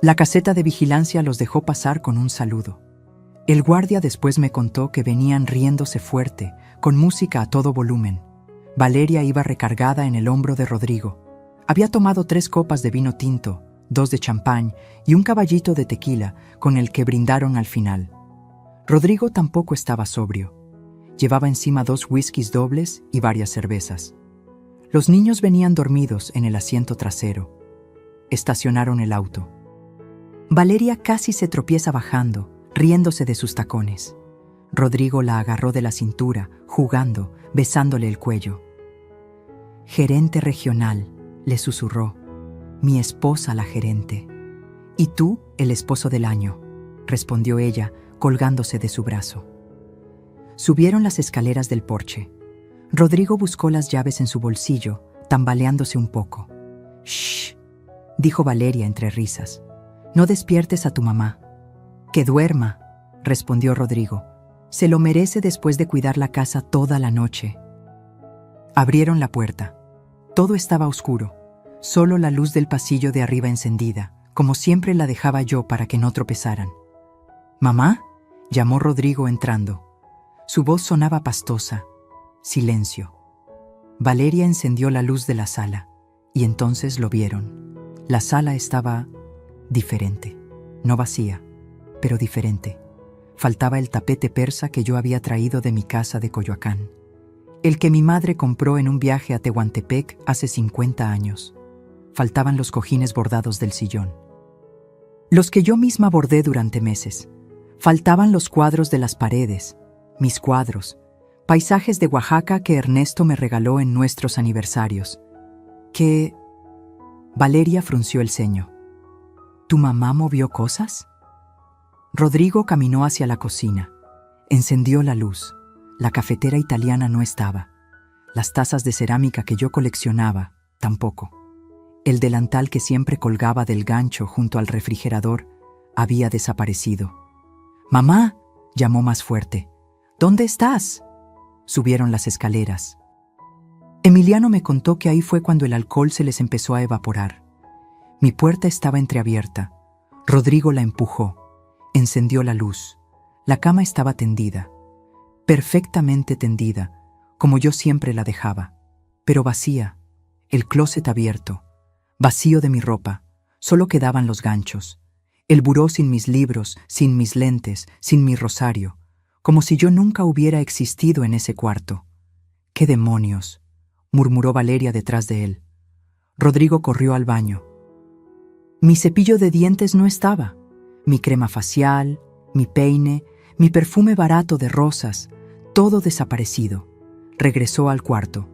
La caseta de vigilancia los dejó pasar con un saludo. El guardia después me contó que venían riéndose fuerte, con música a todo volumen. Valeria iba recargada en el hombro de Rodrigo. Había tomado 3 copas de vino tinto, 2 de champán y un caballito de tequila con el que brindaron al final. Rodrigo tampoco estaba sobrio. Llevaba encima 2 whiskies dobles y varias cervezas. Los niños venían dormidos en el asiento trasero. Estacionaron el auto. Valeria casi se tropieza bajando, riéndose de sus tacones. Rodrigo la agarró de la cintura, jugando, besándole el cuello. «Gerente regional», le susurró. «Mi esposa la gerente». «Y tú, el esposo del año», respondió ella, colgándose de su brazo. Subieron las escaleras del porche. Rodrigo buscó las llaves en su bolsillo, tambaleándose un poco. «Shh», dijo Valeria entre risas. «No despiertes a tu mamá». «Que duerma», respondió Rodrigo. «Se lo merece después de cuidar la casa toda la noche». Abrieron la puerta. Todo estaba oscuro, solo la luz del pasillo de arriba encendida, como siempre la dejaba yo para que no tropezaran. «¿Mamá?», llamó Rodrigo entrando. Su voz sonaba pastosa. Silencio. Valeria encendió la luz de la sala, y entonces lo vieron. La sala estaba diferente, no vacía, pero diferente. Faltaba el tapete persa que yo había traído de mi casa de Coyoacán, el que mi madre compró en un viaje a Tehuantepec hace 50 años. Faltaban los cojines bordados del sillón, los que yo misma bordé durante meses. Faltaban los cuadros de las paredes, mis cuadros, paisajes de Oaxaca que Ernesto me regaló en nuestros aniversarios. ¿Qué? Valeria frunció el ceño. ¿Tu mamá movió cosas? Rodrigo caminó hacia la cocina. Encendió la luz. La cafetera italiana no estaba. Las tazas de cerámica que yo coleccionaba, tampoco. El delantal que siempre colgaba del gancho junto al refrigerador había desaparecido. «¡Mamá!», llamó más fuerte. «¿Dónde estás?». Subieron las escaleras. Emiliano me contó que ahí fue cuando el alcohol se les empezó a evaporar. Mi puerta estaba entreabierta. Rodrigo la empujó. Encendió la luz. La cama estaba tendida, perfectamente tendida, como yo siempre la dejaba, pero vacía, el closet abierto, vacío de mi ropa, solo quedaban los ganchos, el buró sin mis libros, sin mis lentes, sin mi rosario, como si yo nunca hubiera existido en ese cuarto. ¡Qué demonios!, murmuró Valeria detrás de él. Rodrigo corrió al baño. Mi cepillo de dientes no estaba, mi crema facial, mi peine, mi perfume barato de rosas, todo desaparecido. Regresó al cuarto,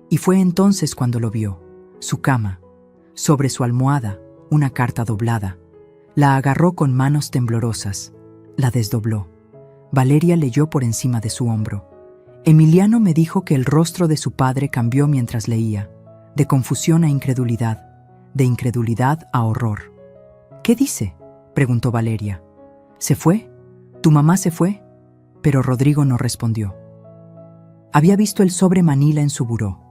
y fue entonces cuando lo vio. Su cama, sobre su almohada, una carta doblada. La agarró con manos temblorosas, la desdobló. Valeria leyó por encima de su hombro. Emiliano me dijo que el rostro de su padre cambió mientras leía, de confusión a incredulidad, de incredulidad a horror. ¿Qué dice?, preguntó Valeria. ¿Se fue? ¿Tu mamá se fue? Pero Rodrigo no respondió. Había visto el sobre manila en su buró.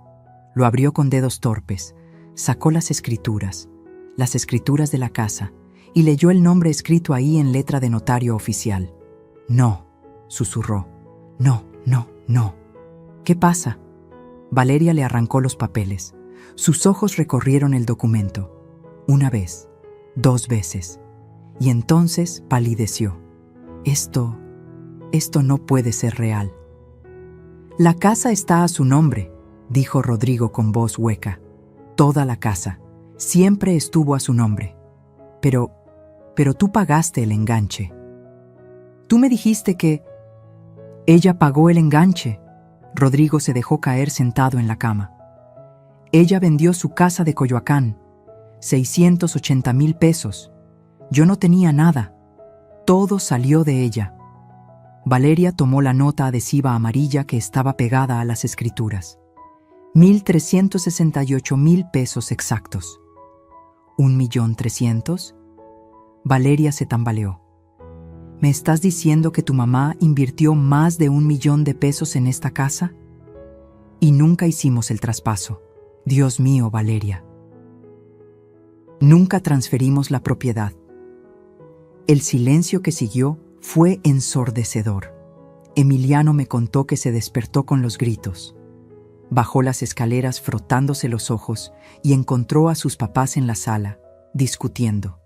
Lo abrió con dedos torpes, sacó las escrituras de la casa, y leyó el nombre escrito ahí en letra de notario oficial. No, susurró. No, no, no. ¿Qué pasa? Valeria le arrancó los papeles. Sus ojos recorrieron el documento. Una vez, 2 veces. Y entonces palideció. Esto no puede ser real. La casa está a su nombre, dijo Rodrigo con voz hueca. Toda la casa. Siempre estuvo a su nombre. Pero tú pagaste el enganche. Tú me dijiste que... Ella pagó el enganche. Rodrigo se dejó caer sentado en la cama. Ella vendió su casa de Coyoacán. 680,000 pesos. Yo no tenía nada. Todo salió de ella. Valeria tomó la nota adhesiva amarilla que estaba pegada a las escrituras. 1,368,000 pesos exactos. ¿1,300,000? Valeria se tambaleó. ¿Me estás diciendo que tu mamá invirtió más de 1,000,000 de pesos en esta casa? Y nunca hicimos el traspaso. Dios mío, Valeria. Nunca transferimos la propiedad. El silencio que siguió fue ensordecedor. Emiliano me contó que se despertó con los gritos. Bajó las escaleras frotándose los ojos y encontró a sus papás en la sala, discutiendo.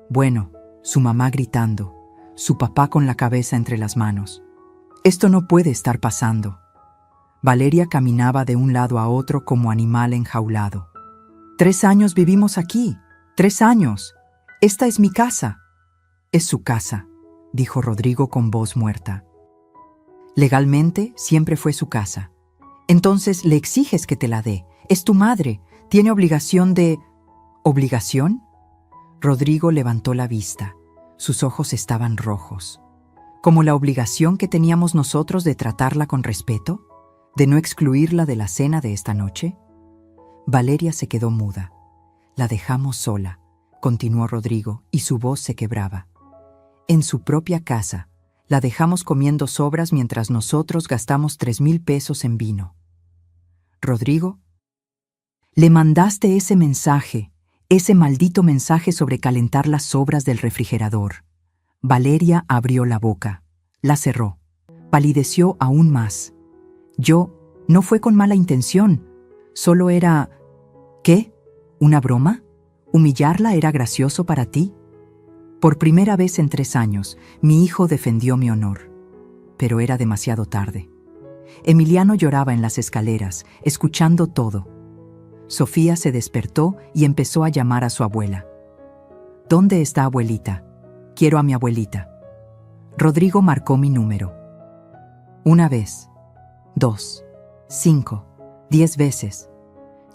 Bueno, su mamá gritando, su papá con la cabeza entre las manos. Esto no puede estar pasando. Valeria caminaba de un lado a otro como animal enjaulado. 3 años vivimos aquí. 3 años. Esta es mi casa. Es su casa, dijo Rodrigo con voz muerta. Legalmente siempre fue su casa. Entonces le exiges que te la dé. Es tu madre. Tiene obligación de... ¿Obligación? Rodrigo levantó la vista. Sus ojos estaban rojos. ¿Como la obligación que teníamos nosotros de tratarla con respeto? ¿De no excluirla de la cena de esta noche? Valeria se quedó muda. La dejamos sola, continuó Rodrigo, y su voz se quebraba. En su propia casa, la dejamos comiendo sobras mientras nosotros gastamos 3,000 pesos en vino. Rodrigo, le mandaste ese mensaje, ese maldito mensaje sobre calentar las sobras del refrigerador. Valeria abrió la boca, la cerró, palideció aún más. No fue con mala intención, solo era... ¿Qué? ¿Una broma? ¿Humillarla era gracioso para ti? Por primera vez en 3 años, mi hijo defendió mi honor. Pero era demasiado tarde. Emiliano lloraba en las escaleras, escuchando todo. Sofía se despertó y empezó a llamar a su abuela. ¿Dónde está abuelita? Quiero a mi abuelita. Rodrigo marcó mi número. 1 vez, 2, 5, 10 veces.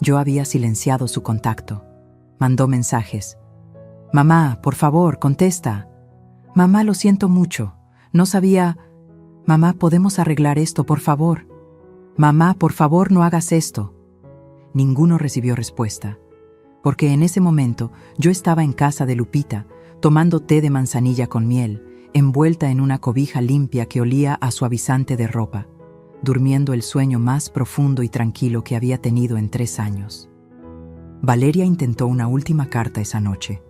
Yo había silenciado su contacto. Mandó mensajes. Mamá, por favor, contesta. Mamá, lo siento mucho. No sabía... Mamá, ¿podemos arreglar esto, por favor? Mamá, por favor, no hagas esto. Ninguno recibió respuesta, porque en ese momento yo estaba en casa de Lupita, tomando té de manzanilla con miel, envuelta en una cobija limpia que olía a suavizante de ropa, durmiendo el sueño más profundo y tranquilo que había tenido en 3 años. Valeria intentó una última carta esa noche.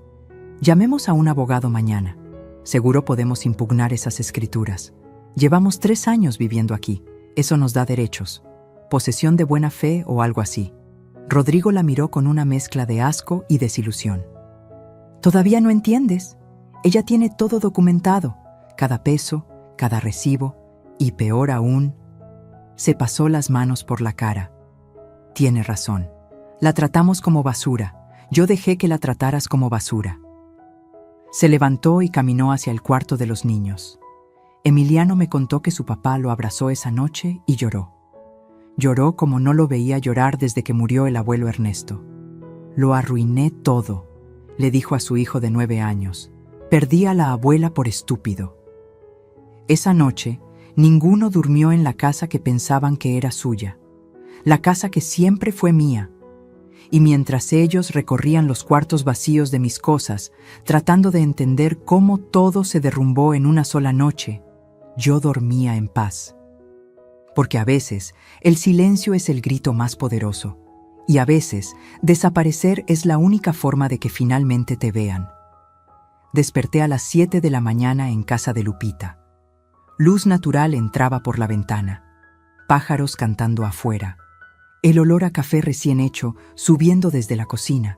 Llamemos a un abogado mañana. Seguro podemos impugnar esas escrituras. Llevamos 3 años viviendo aquí. Eso nos da derechos. Posesión de buena fe o algo así. Rodrigo la miró con una mezcla de asco y desilusión. ¿Todavía no entiendes? Ella tiene todo documentado. Cada peso, cada recibo. Y peor aún, se pasó las manos por la cara. Tiene razón. La tratamos como basura. Yo dejé que la trataras como basura. Se levantó y caminó hacia el cuarto de los niños. Emiliano me contó que su papá lo abrazó esa noche y lloró. Lloró como no lo veía llorar desde que murió el abuelo Ernesto. Lo arruiné todo, le dijo a su hijo de 9 años. Perdí a la abuela por estúpido. Esa noche, ninguno durmió en la casa que pensaban que era suya, la casa que siempre fue mía. Y mientras ellos recorrían los cuartos vacíos de mis cosas, tratando de entender cómo todo se derrumbó en una sola noche, yo dormía en paz. Porque a veces el silencio es el grito más poderoso, y a veces desaparecer es la única forma de que finalmente te vean. Desperté a las 7 de la mañana en casa de Lupita. Luz natural entraba por la ventana, pájaros cantando afuera. El olor a café recién hecho subiendo desde la cocina.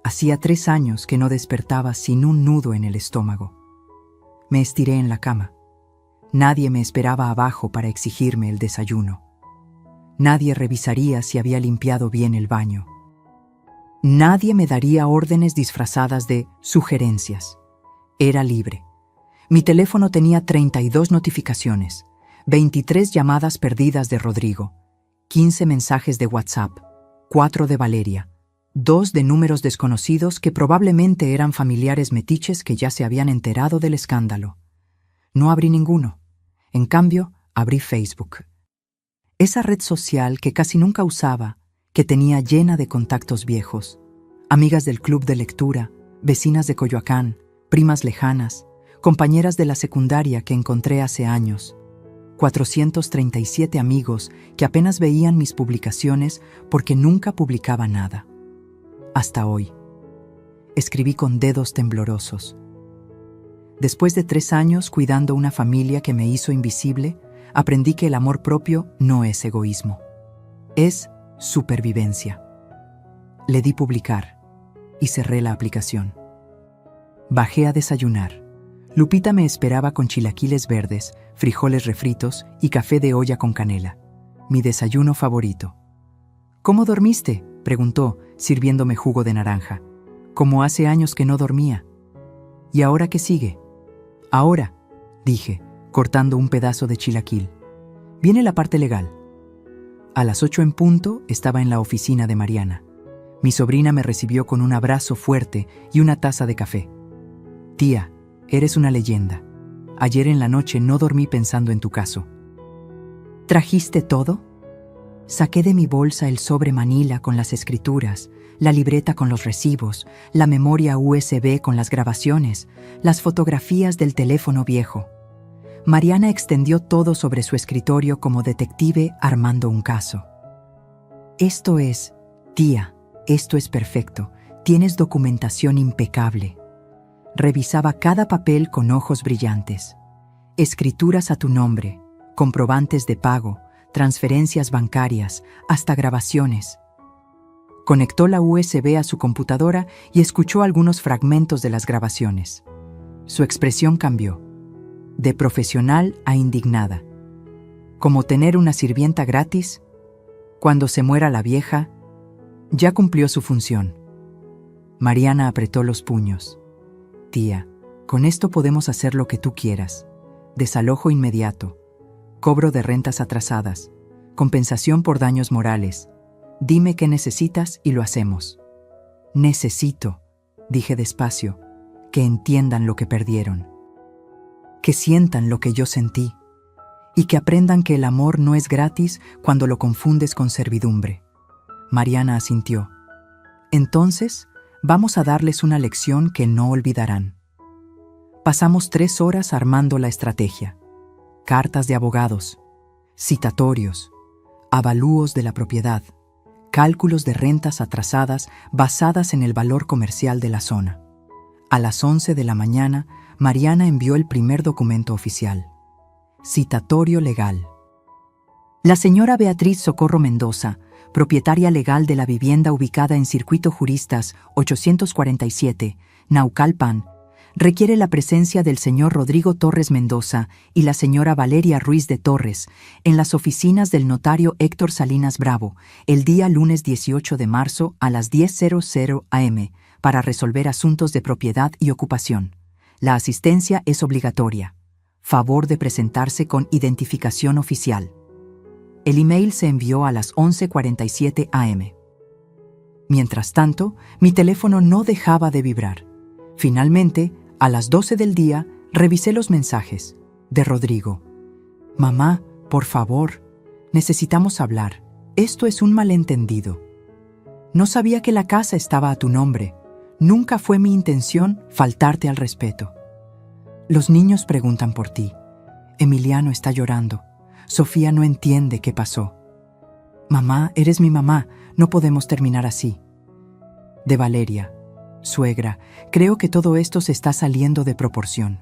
Hacía 3 años que no despertaba sin un nudo en el estómago. Me estiré en la cama. Nadie me esperaba abajo para exigirme el desayuno. Nadie revisaría si había limpiado bien el baño. Nadie me daría órdenes disfrazadas de sugerencias. Era libre. Mi teléfono tenía 32 notificaciones, 23 llamadas perdidas de Rodrigo, 15 mensajes de WhatsApp, 4 de Valeria, 2 de números desconocidos que probablemente eran familiares metiches que ya se habían enterado del escándalo. No abrí ninguno. En cambio, abrí Facebook. Esa red social que casi nunca usaba, que tenía llena de contactos viejos, amigas del club de lectura, vecinas de Coyoacán, primas lejanas, compañeras de la secundaria que encontré hace años, 437 amigos que apenas veían mis publicaciones porque nunca publicaba nada. Hasta hoy. Escribí con dedos temblorosos. Después de 3 años cuidando una familia que me hizo invisible, aprendí que el amor propio no es egoísmo. Es supervivencia. Le di publicar y cerré la aplicación. Bajé a desayunar. Lupita me esperaba con chilaquiles verdes, frijoles refritos y café de olla con canela. Mi desayuno favorito. ¿Cómo dormiste?, preguntó, sirviéndome jugo de naranja. Como hace años que no dormía. ¿Y ahora qué sigue? Ahora, dije, cortando un pedazo de chilaquil. Viene la parte legal. A las 8 en punto estaba en la oficina de Mariana. Mi sobrina me recibió con un abrazo fuerte y una taza de café. Tía, eres una leyenda. Ayer en la noche no dormí pensando en tu caso. ¿Trajiste todo? Saqué de mi bolsa el sobre manila con las escrituras, la libreta con los recibos, la memoria USB con las grabaciones, las fotografías del teléfono viejo. Mariana extendió todo sobre su escritorio como detective armando un caso. Esto es, tía, esto es perfecto. Tienes documentación impecable. Revisaba cada papel con ojos brillantes. Escrituras a tu nombre, comprobantes de pago, transferencias bancarias, hasta grabaciones. Conectó la USB a su computadora y escuchó algunos fragmentos de las grabaciones. Su expresión cambió, de profesional a indignada. Como tener una sirvienta gratis, cuando se muera la vieja, ya cumplió su función. Mariana apretó los puños. Tía, con esto podemos hacer lo que tú quieras. Desalojo inmediato, cobro de rentas atrasadas, compensación por daños morales. Dime qué necesitas y lo hacemos. Necesito, dije despacio, que entiendan lo que perdieron. Que sientan lo que yo sentí. Y que aprendan que el amor no es gratis cuando lo confundes con servidumbre. Mariana asintió. Entonces, vamos a darles una lección que no olvidarán. Pasamos 3 horas armando la estrategia. Cartas de abogados, citatorios, avalúos de la propiedad, cálculos de rentas atrasadas basadas en el valor comercial de la zona. A las 11 de la mañana, Mariana envió el primer documento oficial. Citatorio legal. La señora Beatriz Socorro Mendoza, propietaria legal de la vivienda ubicada en Circuito Juristas 847, Naucalpan, requiere la presencia del señor Rodrigo Torres Mendoza y la señora Valeria Ruiz de Torres en las oficinas del notario Héctor Salinas Bravo el día lunes 18 de marzo a las 10:00 am para resolver asuntos de propiedad y ocupación. La asistencia es obligatoria. Favor de presentarse con identificación oficial. El email se envió a las 11:47 am. Mientras tanto, mi teléfono no dejaba de vibrar. Finalmente, a las 12 del día, revisé los mensajes de Rodrigo. Mamá, por favor, necesitamos hablar. Esto es un malentendido. No sabía que la casa estaba a tu nombre. Nunca fue mi intención faltarte al respeto. Los niños preguntan por ti. Emiliano está llorando. Sofía no entiende qué pasó. Mamá, eres mi mamá. No podemos terminar así. De Valeria. Suegra, creo que todo esto se está saliendo de proporción.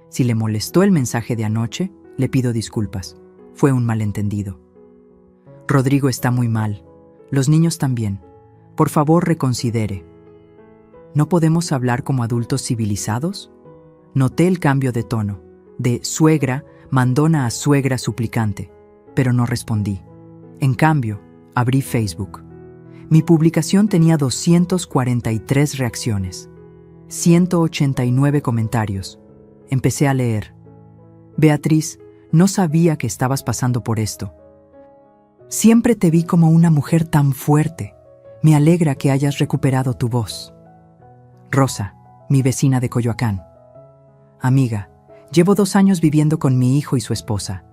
Si le molestó el mensaje de anoche, le pido disculpas. Fue un malentendido. Rodrigo está muy mal. Los niños también. Por favor, reconsidere. ¿No podemos hablar como adultos civilizados? Noté el cambio de tono. De suegra, mandona a suegra suplicante, pero no respondí. En cambio, abrí Facebook. Mi publicación tenía 243 reacciones, 189 comentarios. Empecé a leer. Beatriz, no sabía que estabas pasando por esto. Siempre te vi como una mujer tan fuerte. Me alegra que hayas recuperado tu voz. Rosa, mi vecina de Coyoacán. Amiga, llevo 2 años viviendo con mi hijo y su esposa.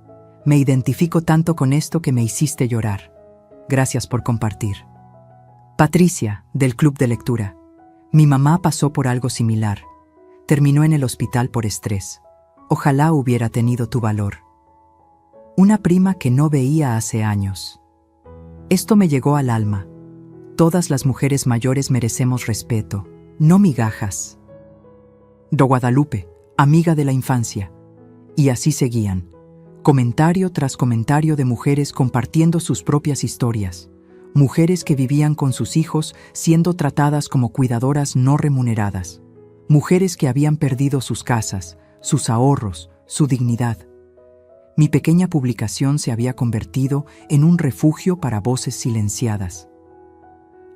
Me identifico tanto con esto que me hiciste llorar. Gracias por compartir. Patricia, del Club de Lectura. Mi mamá pasó por algo similar. Terminó en el hospital por estrés. Ojalá hubiera tenido tu valor. Una prima que no veía hace años. Esto me llegó al alma. Todas las mujeres mayores merecemos respeto, no migajas. Do Guadalupe, amiga de la infancia. Y así seguían. Comentario tras comentario de mujeres compartiendo sus propias historias. Mujeres que vivían con sus hijos siendo tratadas como cuidadoras no remuneradas. Mujeres que habían perdido sus casas, sus ahorros, su dignidad. Mi pequeña publicación se había convertido en un refugio para voces silenciadas.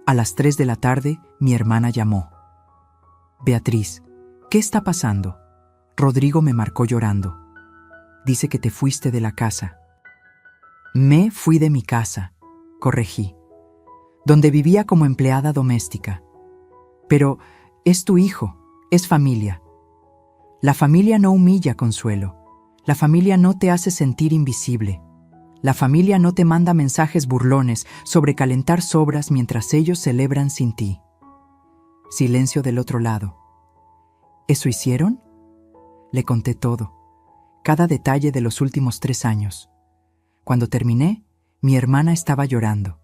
A las 3 de la tarde, mi hermana llamó. Beatriz, ¿qué está pasando? Rodrigo me marcó llorando. Dice que te fuiste de la casa. Me fui de mi casa, corregí, donde vivía como empleada doméstica. Pero es tu hijo, es familia. La familia no humilla, Consuelo. La familia no te hace sentir invisible. La familia no te manda mensajes burlones sobre calentar sobras mientras ellos celebran sin ti. Silencio del otro lado. ¿Eso hicieron? Le conté todo, cada detalle de los últimos 3 años. Cuando terminé, mi hermana estaba llorando.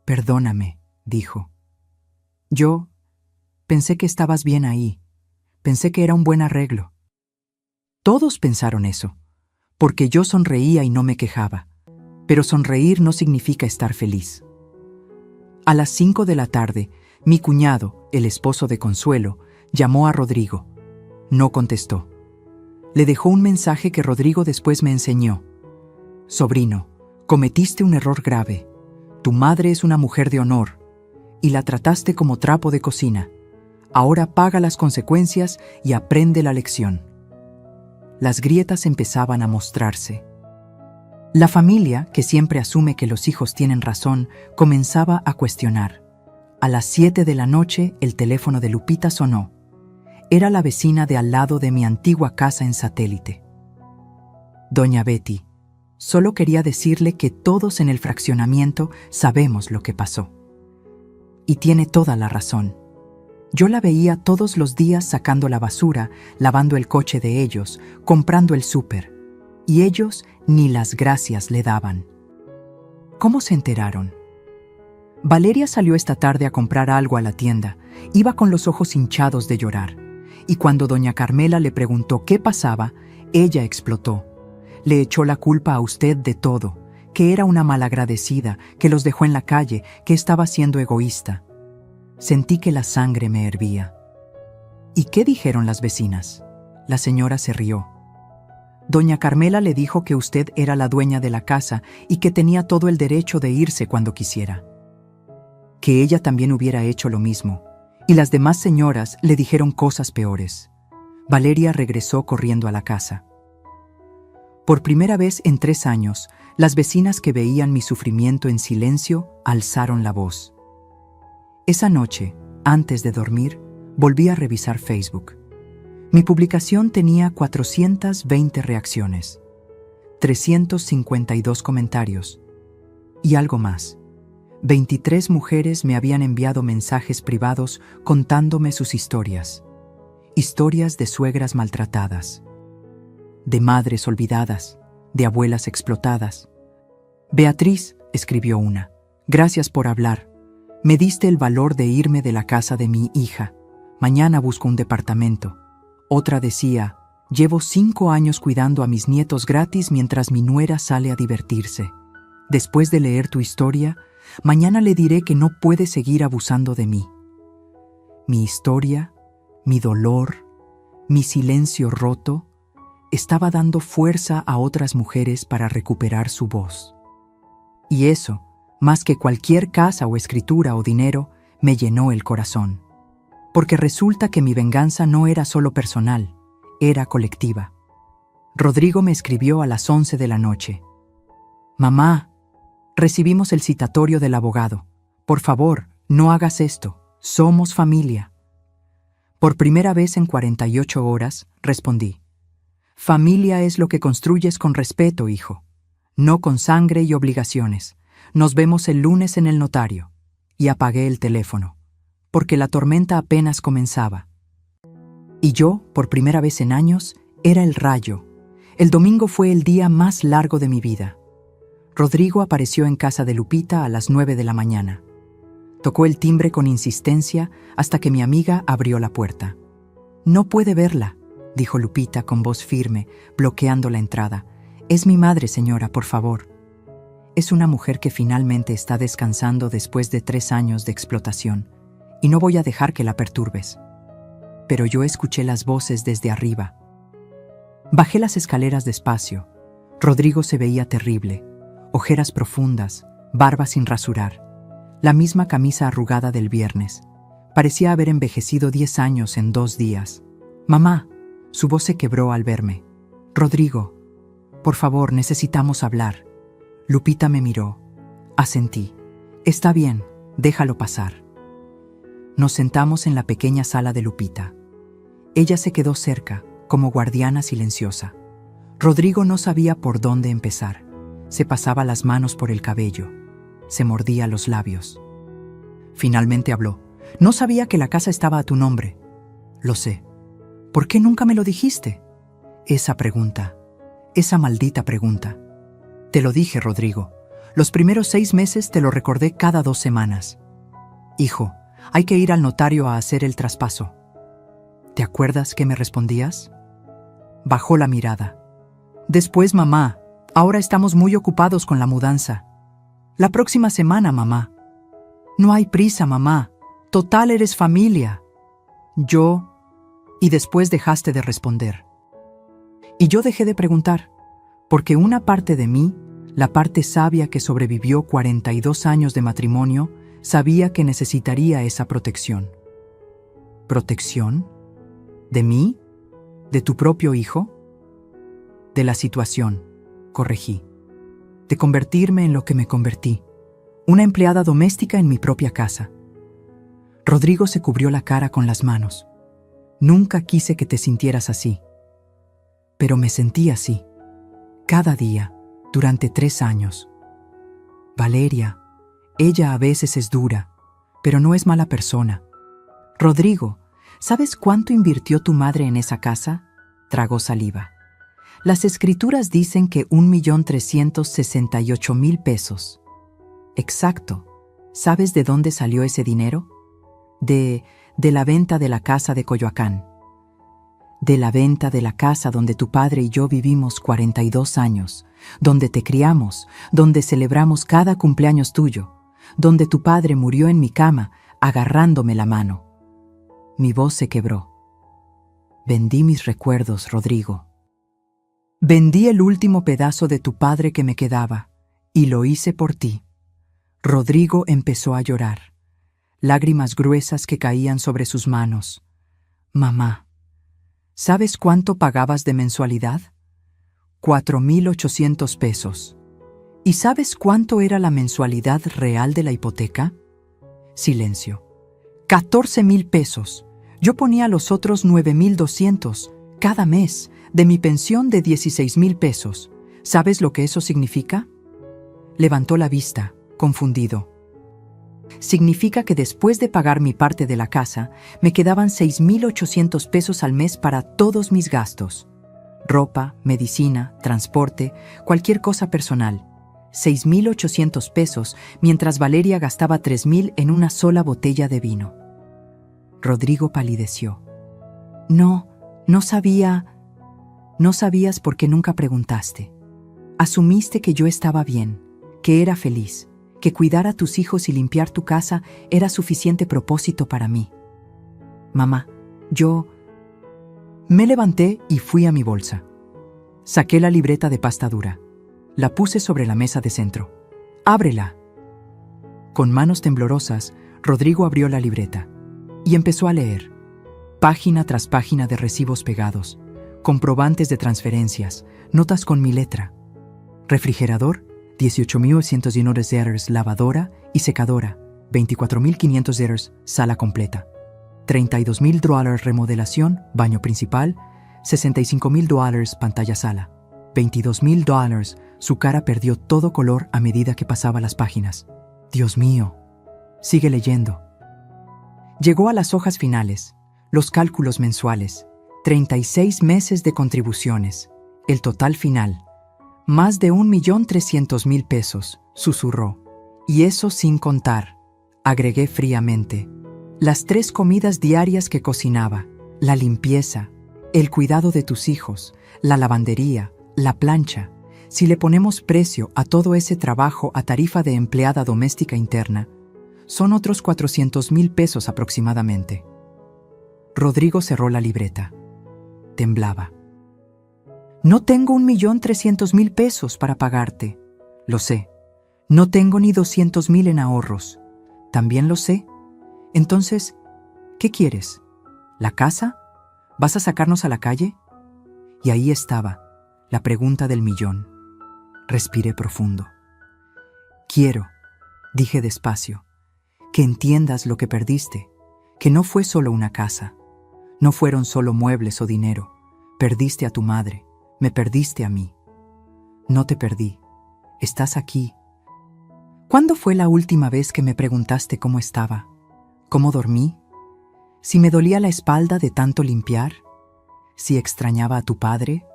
Perdóname, dijo. Yo pensé que estabas bien ahí. Pensé que era un buen arreglo. Todos pensaron eso, porque yo sonreía y no me quejaba. Pero sonreír no significa estar feliz. A las 5 de la tarde, mi cuñado, el esposo de Consuelo, llamó a Rodrigo. No contestó. Le dejó un mensaje que Rodrigo después me enseñó. Sobrino, cometiste un error grave. Tu madre es una mujer de honor y la trataste como trapo de cocina. Ahora paga las consecuencias y aprende la lección. Las grietas empezaban a mostrarse. La familia, que siempre asume que los hijos tienen razón, comenzaba a cuestionar. A las 7 de la noche, el teléfono de Lupita sonó. Era la vecina de al lado de mi antigua casa en Satélite. Doña Betty, solo quería decirle que todos en el fraccionamiento sabemos lo que pasó. Y tiene toda la razón. Yo la veía todos los días sacando la basura, lavando el coche de ellos, comprando el súper. Y ellos ni las gracias le daban. ¿Cómo se enteraron? Valeria salió esta tarde a comprar algo a la tienda. Iba con los ojos hinchados de llorar. y cuando doña Carmela le preguntó qué pasaba, ella explotó. Le echó la culpa a usted de todo, que era una malagradecida, que los dejó en la calle, que estaba siendo egoísta. Sentí que la sangre me hervía. ¿Y qué dijeron las vecinas? La señora se rió. Doña Carmela le dijo que usted era la dueña de la casa y que tenía todo el derecho de irse cuando quisiera. Que ella también hubiera hecho lo mismo. Y las demás señoras le dijeron cosas peores. Valeria regresó corriendo a la casa. Por primera vez en 3 años, las vecinas que veían mi sufrimiento en silencio alzaron la voz. Esa noche, antes de dormir, volví a revisar Facebook. Mi publicación tenía 420 reacciones, 352 comentarios y algo más. 23 mujeres me habían enviado mensajes privados contándome sus historias. Historias de suegras maltratadas, de madres olvidadas, de abuelas explotadas. Beatriz, escribió una, gracias por hablar. Me diste el valor de irme de la casa de mi hija. Mañana busco un departamento. Otra decía, llevo 5 años cuidando a mis nietos gratis mientras mi nuera sale a divertirse. Después de leer tu historia, mañana le diré que no puede seguir abusando de mí. Mi historia, mi dolor, mi silencio roto, estaba dando fuerza a otras mujeres para recuperar su voz. Y eso, más que cualquier casa o escritura o dinero, me llenó el corazón. Porque resulta que mi venganza no era solo personal, era colectiva. Rodrigo me escribió a las 11 de la noche. Mamá, recibimos el citatorio del abogado. Por favor, no hagas esto. Somos familia. Por primera vez en 48 horas, respondí. Familia es lo que construyes con respeto, hijo. No con sangre y obligaciones. Nos vemos el lunes en el notario. Y apagué el teléfono, porque la tormenta apenas comenzaba. Y yo, por primera vez en años, era el rayo. El domingo fue el día más largo de mi vida. Rodrigo apareció en casa de Lupita a las 9 de la mañana. Tocó el timbre con insistencia hasta que mi amiga abrió la puerta. No puede verla, dijo Lupita con voz firme, bloqueando la entrada. Es mi madre, señora, por favor. Es una mujer que finalmente está descansando después de 3 años de explotación. Y no voy a dejar que la perturbes. Pero yo escuché las voces desde arriba. Bajé las escaleras despacio. Rodrigo se veía terrible. Ojeras profundas, barba sin rasurar. La misma camisa arrugada del viernes. Parecía haber envejecido 10 años en 2 días. Mamá, su voz se quebró al verme. Rodrigo, por favor, necesitamos hablar. Lupita me miró. Asentí. Está bien, déjalo pasar. Nos sentamos en la pequeña sala de Lupita. Ella se quedó cerca, como guardiana silenciosa. Rodrigo no sabía por dónde empezar. Se pasaba las manos por el cabello. Se mordía los labios. Finalmente habló. No sabía que la casa estaba a tu nombre. Lo sé. ¿Por qué nunca me lo dijiste? Esa pregunta. Esa maldita pregunta. Te lo dije, Rodrigo. Los primeros 6 meses te lo recordé cada 2 semanas. Hijo, hay que ir al notario a hacer el traspaso. ¿Te acuerdas qué me respondías? Bajó la mirada. Después, mamá, ahora estamos muy ocupados con la mudanza. La próxima semana, mamá. No hay prisa, mamá. Total, eres familia. Yo... Y después dejaste de responder. Y yo dejé de preguntar, porque una parte de mí, la parte sabia que sobrevivió 42 años de matrimonio, sabía que necesitaría esa protección. ¿Protección? ¿De mí? ¿De tu propio hijo? De la situación, corregí. De convertirme en lo que me convertí, una empleada doméstica en mi propia casa. Rodrigo se cubrió la cara con las manos. Nunca quise que te sintieras así. Pero me sentí así, cada día, durante 3 años. Valeria, ella a veces es dura, pero no es mala persona. Rodrigo, ¿sabes cuánto invirtió tu madre en esa casa? Tragó saliva. Las escrituras dicen que 1.368.000 pesos. Exacto. ¿Sabes de dónde salió ese dinero? De la venta de la casa de Coyoacán. de la venta de la casa donde tu padre y yo vivimos 42 años, donde te criamos, donde celebramos cada cumpleaños tuyo, donde tu padre murió en mi cama agarrándome la mano. Mi voz se quebró. Vendí mis recuerdos, Rodrigo. Vendí el último pedazo de tu padre que me quedaba, y lo hice por ti. Rodrigo empezó a llorar, lágrimas gruesas que caían sobre sus manos. Mamá, ¿sabes cuánto pagabas de mensualidad? 4,800 pesos. ¿Y sabes cuánto era la mensualidad real de la hipoteca? Silencio. 14,000 pesos. Yo ponía los otros 9,200 cada mes de mi pensión de 16,000 pesos. ¿Sabes lo que eso significa? Levantó la vista, confundido. Significa que después de pagar mi parte de la casa, me quedaban 6,800 pesos al mes para todos mis gastos. Ropa, medicina, transporte, cualquier cosa personal. 6,800 pesos, mientras Valeria gastaba 3,000 en una sola botella de vino. Rodrigo palideció. No sabía. No sabías porque nunca preguntaste. Asumiste que yo estaba bien, que era feliz, que cuidar a tus hijos y limpiar tu casa era suficiente propósito para mí. Mamá, yo... Me levanté y fui a mi bolsa. Saqué la libreta de pasta dura. La puse sobre la mesa de centro. ¡Ábrela! Con manos temblorosas, Rodrigo abrió la libreta y empezó a leer. Página tras página de recibos pegados, comprobantes de transferencias, notas con mi letra. Refrigerador, $18,900, lavadora y secadora, $24,500, sala completa. $32,000 remodelación, baño principal, $65,000 pantalla sala. $22,000, su cara perdió todo color a medida que pasaba las páginas. Dios mío, sigue leyendo. Llegó a las hojas finales, los cálculos mensuales, 36 meses de contribuciones, el total final. Más de 1,300,000 pesos, susurró. Y eso sin contar, agregué fríamente, las 3 comidas diarias que cocinaba, la limpieza, el cuidado de tus hijos, la lavandería, la plancha. Si le ponemos precio a todo ese trabajo a tarifa de empleada doméstica interna, son otros 400,000 pesos aproximadamente. Rodrigo cerró la libreta. Temblaba. No tengo 1,300,000 pesos para pagarte. Lo sé. No tengo ni 200,000 en ahorros. También lo sé. Entonces, ¿qué quieres? ¿La casa? ¿Vas a sacarnos a la calle? Y ahí estaba, la pregunta del millón. Respiré profundo. Quiero, dije despacio, que entiendas lo que perdiste, que no fue solo una casa, no fueron solo muebles o dinero. Perdiste a tu madre, me perdiste a mí. No te perdí, estás aquí. ¿Cuándo fue la última vez que me preguntaste cómo estaba? ¿Cómo dormí? ¿Si me dolía la espalda de tanto limpiar? ¿Si extrañaba a tu padre?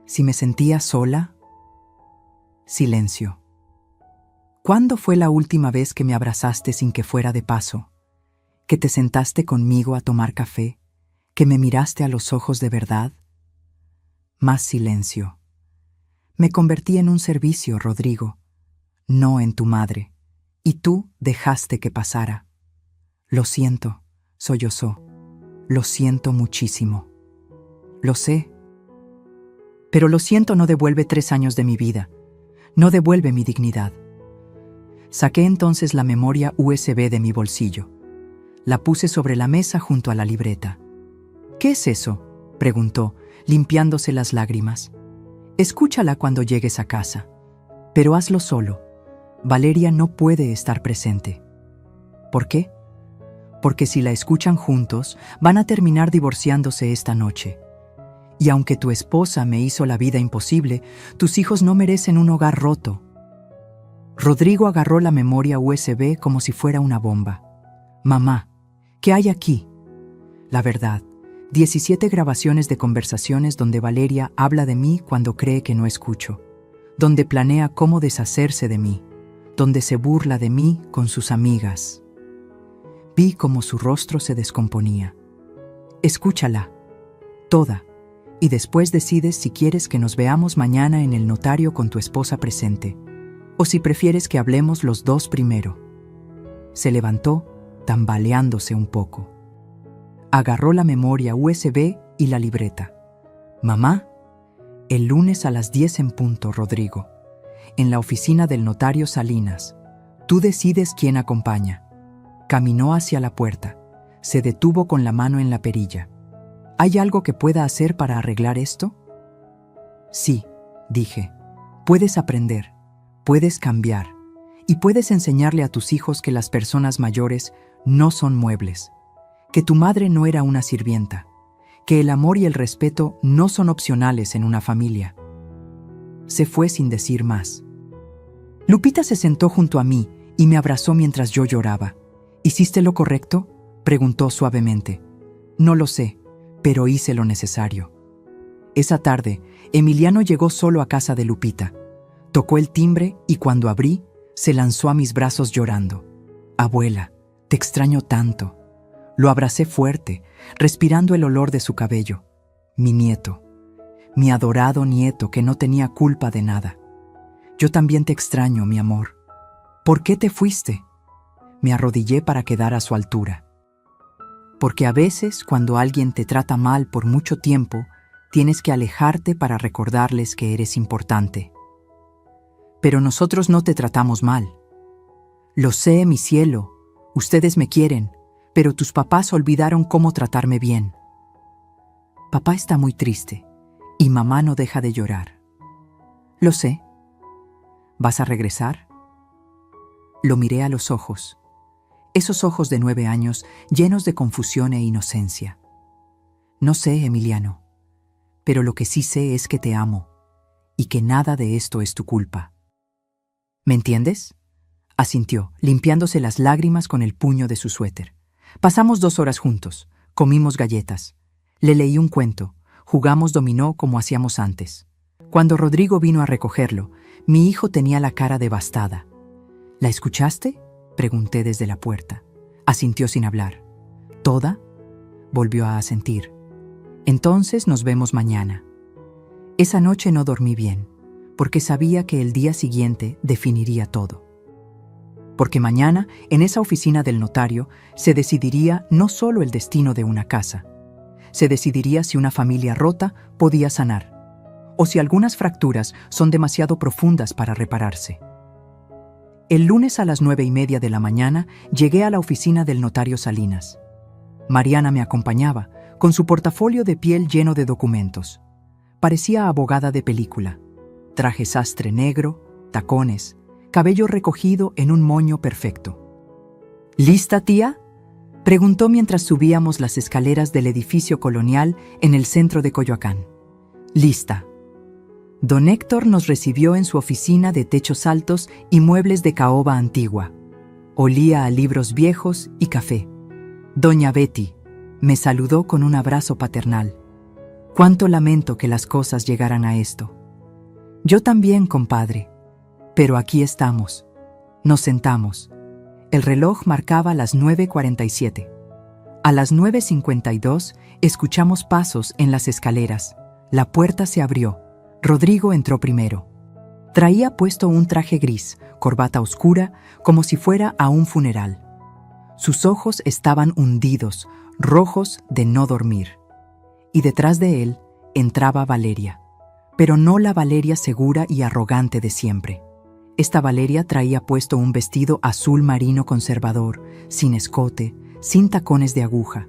¿Si me sentía sola? Silencio. ¿Cuándo fue la última vez que me abrazaste sin que fuera de paso? ¿Que te sentaste conmigo a tomar café? ¿Que me miraste a los ojos de verdad? Más silencio. Me convertí en un servicio, Rodrigo, no en tu madre, y tú dejaste que pasara. Lo siento, sollozó. Lo siento muchísimo. Lo sé. Pero lo siento no devuelve 3 años de mi vida. No devuelve mi dignidad. Saqué entonces la memoria USB de mi bolsillo. La puse sobre la mesa junto a la libreta. ¿Qué es eso?, preguntó, limpiándose las lágrimas. Escúchala cuando llegues a casa. Pero hazlo solo. Valeria no puede estar presente. ¿Por qué? Porque si la escuchan juntos, van a terminar divorciándose esta noche. Y aunque tu esposa me hizo la vida imposible, tus hijos no merecen un hogar roto. Rodrigo agarró la memoria USB como si fuera una bomba. Mamá, ¿qué hay aquí? La verdad, 17 grabaciones de conversaciones donde Valeria habla de mí cuando cree que no escucho, donde planea cómo deshacerse de mí, donde se burla de mí con sus amigas. Vi cómo su rostro se descomponía. Escúchala. toda, y después decides si quieres que nos veamos mañana en el notario con tu esposa presente, o si prefieres que hablemos los dos primero. Se levantó, tambaleándose un poco. Agarró la memoria USB y la libreta. Mamá, el lunes a las 10 en punto, Rodrigo, en la oficina del notario Salinas. Tú decides quién acompaña. Caminó hacia la puerta. Se detuvo con la mano en la perilla. ¿Hay algo que pueda hacer para arreglar esto? Sí, dije. Puedes aprender, puedes cambiar, y puedes enseñarle a tus hijos que las personas mayores no son muebles, que tu madre no era una sirvienta, que el amor y el respeto no son opcionales en una familia. Se fue sin decir más. Lupita se sentó junto a mí y me abrazó mientras yo lloraba. ¿Hiciste lo correcto?, preguntó suavemente. No lo sé, pero hice lo necesario. Esa tarde, Emiliano llegó solo a casa de Lupita. Tocó el timbre y cuando abrí, se lanzó a mis brazos llorando. Abuela, te extraño tanto. Lo abracé fuerte, respirando el olor de su cabello. Mi nieto, mi adorado nieto que no tenía culpa de nada. Yo también te extraño, mi amor. ¿Por qué te fuiste? Me arrodillé para quedar a su altura. Porque a veces, cuando alguien te trata mal por mucho tiempo, tienes que alejarte para recordarles que eres importante. Pero nosotros no te tratamos mal. Lo sé, mi cielo, ustedes me quieren, pero tus papás olvidaron cómo tratarme bien. Papá está muy triste y mamá no deja de llorar. Lo sé. ¿Vas a regresar? Lo miré a los ojos. Esos ojos de 9 años llenos de confusión e inocencia. No sé, Emiliano, pero lo que sí sé es que te amo y que nada de esto es tu culpa. ¿Me entiendes? Asintió, limpiándose las lágrimas con el puño de su suéter. Pasamos 2 horas juntos, comimos galletas. Le leí un cuento, jugamos dominó como hacíamos antes. Cuando Rodrigo vino a recogerlo, mi hijo tenía la cara devastada. ¿La escuchaste?, pregunté desde la puerta. Asintió sin hablar. ¿Toda? Volvió a asentir. Entonces nos vemos mañana. Esa noche no dormí bien, porque sabía que el día siguiente definiría todo. Porque mañana, en esa oficina del notario, se decidiría no solo el destino de una casa. Se decidiría si una familia rota podía sanar, o si algunas fracturas son demasiado profundas para repararse. El lunes a las 9:30 de la mañana llegué a la oficina del notario Salinas. Mariana me acompañaba, con su portafolio de piel lleno de documentos. Parecía abogada de película. Traje sastre negro, tacones, cabello recogido en un moño perfecto. ¿Lista, tía?, preguntó mientras subíamos las escaleras del edificio colonial en el centro de Coyoacán. Lista. Don Héctor nos recibió en su oficina de techos altos y muebles de caoba antigua. Olía a libros viejos y café. Doña Betty me saludó con un abrazo paternal. Cuánto lamento que las cosas llegaran a esto. Yo también, compadre. Pero aquí estamos. Nos sentamos. El reloj marcaba las 9:47. A las 9:52 escuchamos pasos en las escaleras. La puerta se abrió. Rodrigo entró primero. Traía puesto un traje gris, corbata oscura, como si fuera a un funeral. Sus ojos estaban hundidos, rojos de no dormir. Y detrás de él entraba Valeria. Pero no la Valeria segura y arrogante de siempre. Esta Valeria traía puesto un vestido azul marino conservador, sin escote, sin tacones de aguja,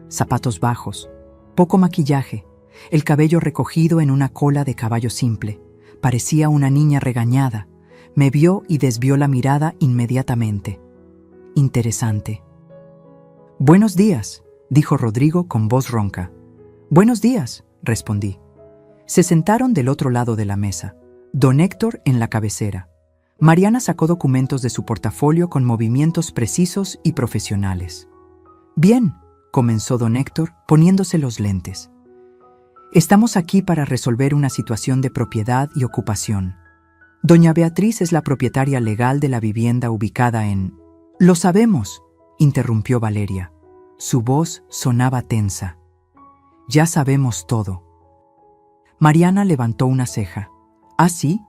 zapatos bajos, poco maquillaje, el cabello recogido en una cola de caballo simple. Parecía una niña regañada. Me vio y desvió la mirada inmediatamente. Interesante. «Buenos días», dijo Rodrigo con voz ronca. «Buenos días», respondí. Se sentaron del otro lado de la mesa, don Héctor en la cabecera. Mariana sacó documentos de su portafolio con movimientos precisos y profesionales. «Bien», comenzó don Héctor, poniéndose los lentes. «Estamos aquí para resolver una situación de propiedad y ocupación. Doña Beatriz es la propietaria legal de la vivienda ubicada en...» «Lo sabemos», interrumpió Valeria. Su voz sonaba tensa. Ya sabemos todo. Mariana levantó una ceja. ¿Ah, sí?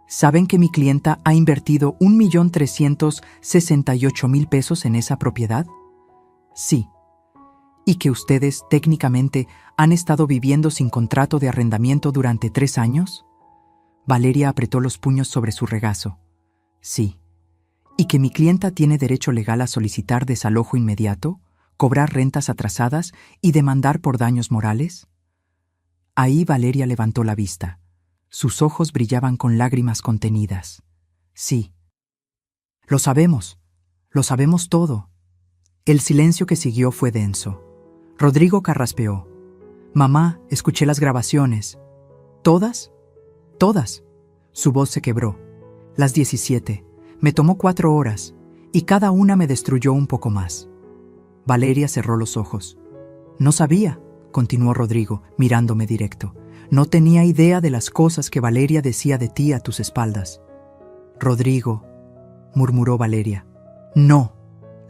¿Saben que mi clienta ha invertido 1.368.000 pesos en esa propiedad? Sí. ¿Y que ustedes, técnicamente, han estado viviendo sin contrato de arrendamiento durante 3 años? Valeria apretó los puños sobre su regazo. Sí. ¿Y que mi clienta tiene derecho legal a solicitar desalojo inmediato, cobrar rentas atrasadas y demandar por daños morales? Ahí Valeria levantó la vista. Sus ojos brillaban con lágrimas contenidas. Sí. Lo sabemos todo. El silencio que siguió fue denso. Rodrigo carraspeó. Mamá, escuché las grabaciones. ¿Todas? Todas. Su voz se quebró. Las 17. Me tomó 4 horas, y cada una me destruyó un poco más. Valeria cerró los ojos. No sabía, continuó Rodrigo, mirándome directo. No tenía idea de las cosas que Valeria decía de ti a tus espaldas. Rodrigo, murmuró Valeria. No,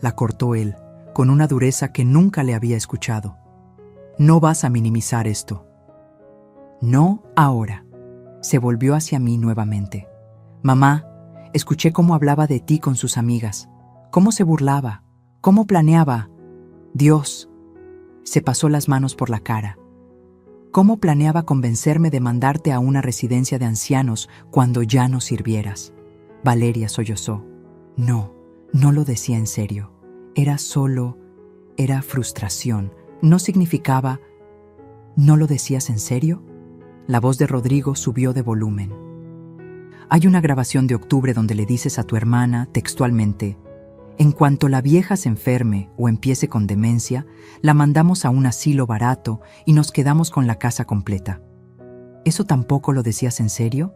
la cortó él, con una dureza que nunca le había escuchado. No vas a minimizar esto. No ahora. Se volvió hacia mí nuevamente. Mamá, escuché cómo hablaba de ti con sus amigas, cómo se burlaba, cómo planeaba. Dios. Se pasó las manos por la cara. ¿Cómo planeaba convencerme de mandarte a una residencia de ancianos cuando ya no sirvieras? Valeria sollozó. No lo decía en serio. Era frustración. No significaba... ¿No lo decías en serio? La voz de Rodrigo subió de volumen. Hay una grabación de octubre donde le dices a tu hermana, textualmente, en cuanto la vieja se enferme o empiece con demencia, la mandamos a un asilo barato y nos quedamos con la casa completa. ¿Eso tampoco lo decías en serio?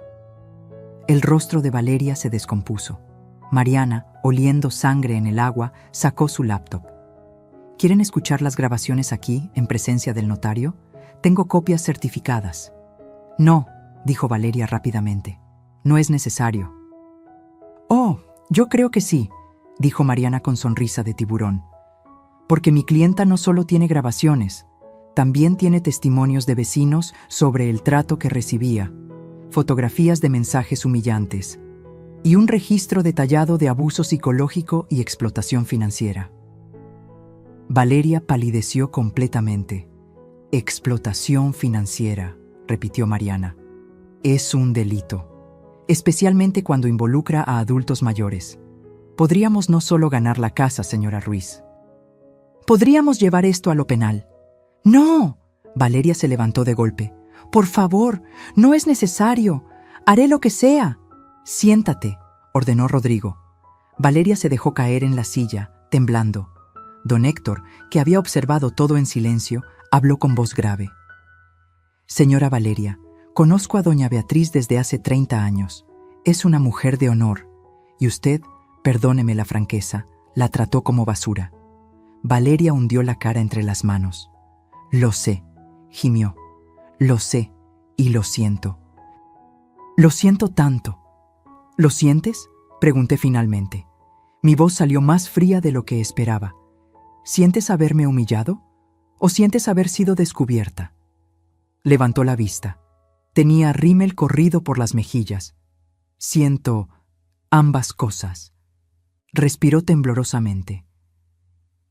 El rostro de Valeria se descompuso. Mariana, oliendo sangre en el agua, sacó su laptop. ¿Quieren escuchar las grabaciones aquí, en presencia del notario? Tengo copias certificadas. No, dijo Valeria rápidamente. No es necesario. Oh, yo creo que sí, dijo Mariana con sonrisa de tiburón. Porque mi clienta no solo tiene grabaciones, también tiene testimonios de vecinos sobre el trato que recibía, fotografías de mensajes humillantes y un registro detallado de abuso psicológico y explotación financiera. Valeria palideció completamente. Explotación financiera, repitió Mariana. Es un delito, especialmente cuando involucra a adultos mayores. Podríamos no solo ganar la casa, señora Ruiz. Podríamos llevar esto a lo penal. ¡No! Valeria se levantó de golpe. Por favor, no es necesario. Haré lo que sea. Siéntate, ordenó Rodrigo. Valeria se dejó caer en la silla, temblando. Don Héctor, que había observado todo en silencio, habló con voz grave. Señora Valeria, conozco a doña Beatriz desde hace 30 años. Es una mujer de honor. Y usted, perdóneme la franqueza, la trató como basura. Valeria hundió la cara entre las manos. Lo sé, gimió. Lo sé y lo siento. Lo siento tanto. ¿Lo sientes? Pregunté finalmente. Mi voz salió más fría de lo que esperaba. ¿Sientes haberme humillado? ¿O sientes haber sido descubierta? Levantó la vista. Tenía rímel corrido por las mejillas. Siento ambas cosas. Respiró temblorosamente.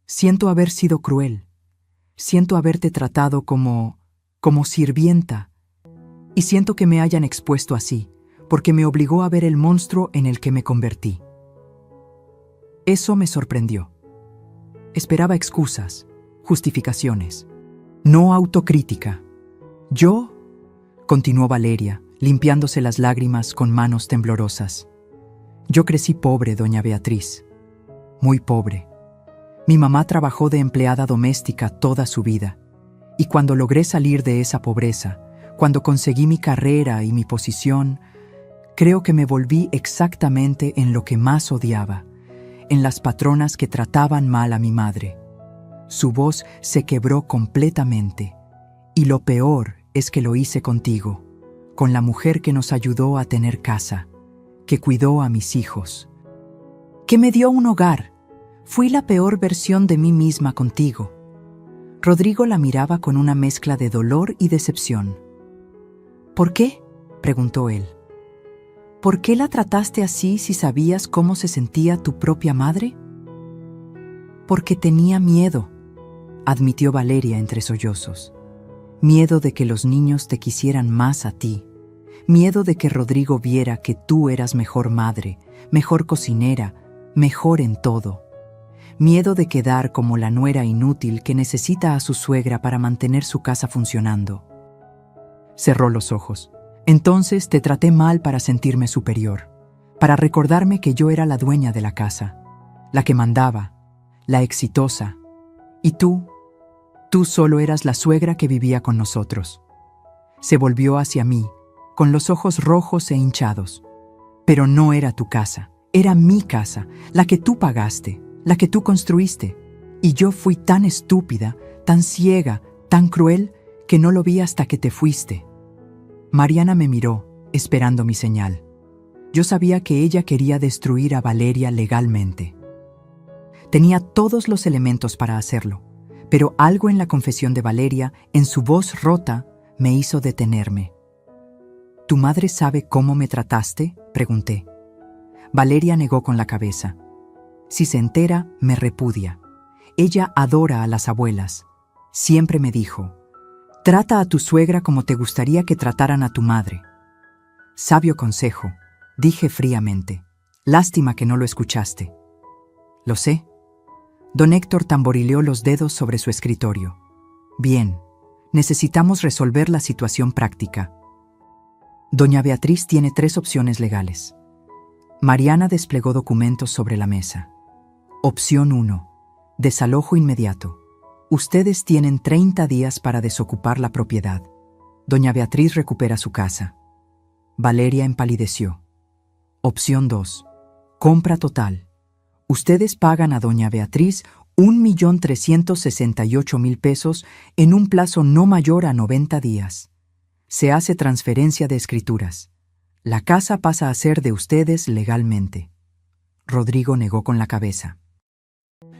Siento haber sido cruel. Siento haberte tratado como sirvienta. Y siento que me hayan expuesto así, porque me obligó a ver el monstruo en el que me convertí. Eso me sorprendió. Esperaba excusas, justificaciones, no autocrítica. Yo, continuó Valeria, limpiándose las lágrimas con manos temblorosas. Yo crecí pobre, doña Beatriz. Muy pobre. Mi mamá trabajó de empleada doméstica toda su vida. Y cuando logré salir de esa pobreza, cuando conseguí mi carrera y mi posición, creo que me volví exactamente en lo que más odiaba, en las patronas que trataban mal a mi madre. Su voz se quebró completamente. Y lo peor es que lo hice contigo, con la mujer que nos ayudó a tener casa, que cuidó a mis hijos, que me dio un hogar. Fui la peor versión de mí misma contigo. Rodrigo la miraba con una mezcla de dolor y decepción. ¿Por qué?, preguntó él. ¿Por qué la trataste así si sabías cómo se sentía tu propia madre? Porque tenía miedo, admitió Valeria entre sollozos. Miedo de que los niños te quisieran más a ti. Miedo de que Rodrigo viera que tú eras mejor madre, mejor cocinera, mejor en todo. Miedo de quedar como la nuera inútil que necesita a su suegra para mantener su casa funcionando. Cerró los ojos. Entonces te traté mal para sentirme superior, para recordarme que yo era la dueña de la casa, la que mandaba, la exitosa. Y tú solo eras la suegra que vivía con nosotros. Se volvió hacia mí, con los ojos rojos e hinchados. Pero no era tu casa, era mi casa, la que tú pagaste, la que tú construiste. Y yo fui tan estúpida, tan ciega, tan cruel, que no lo vi hasta que te fuiste. Mariana me miró, esperando mi señal. Yo sabía que ella quería destruir a Valeria legalmente. Tenía todos los elementos para hacerlo, pero algo en la confesión de Valeria, en su voz rota, me hizo detenerme. ¿Tu madre sabe cómo me trataste?, pregunté. Valeria negó con la cabeza. Si se entera, me repudia. Ella adora a las abuelas. Siempre me dijo: trata a tu suegra como te gustaría que trataran a tu madre. Sabio consejo, dije fríamente. Lástima que no lo escuchaste. Lo sé. Don Héctor tamborileó los dedos sobre su escritorio. Bien, necesitamos resolver la situación práctica. Doña Beatriz tiene 3 opciones legales. Mariana desplegó documentos sobre la mesa. Opción 1. Desalojo inmediato. Ustedes tienen 30 días para desocupar la propiedad. Doña Beatriz recupera su casa. Valeria empalideció. Opción 2. Compra total. Ustedes pagan a doña Beatriz 1.368.000 pesos en un plazo no mayor a 90 días. Se hace transferencia de escrituras. La casa pasa a ser de ustedes legalmente. Rodrigo negó con la cabeza.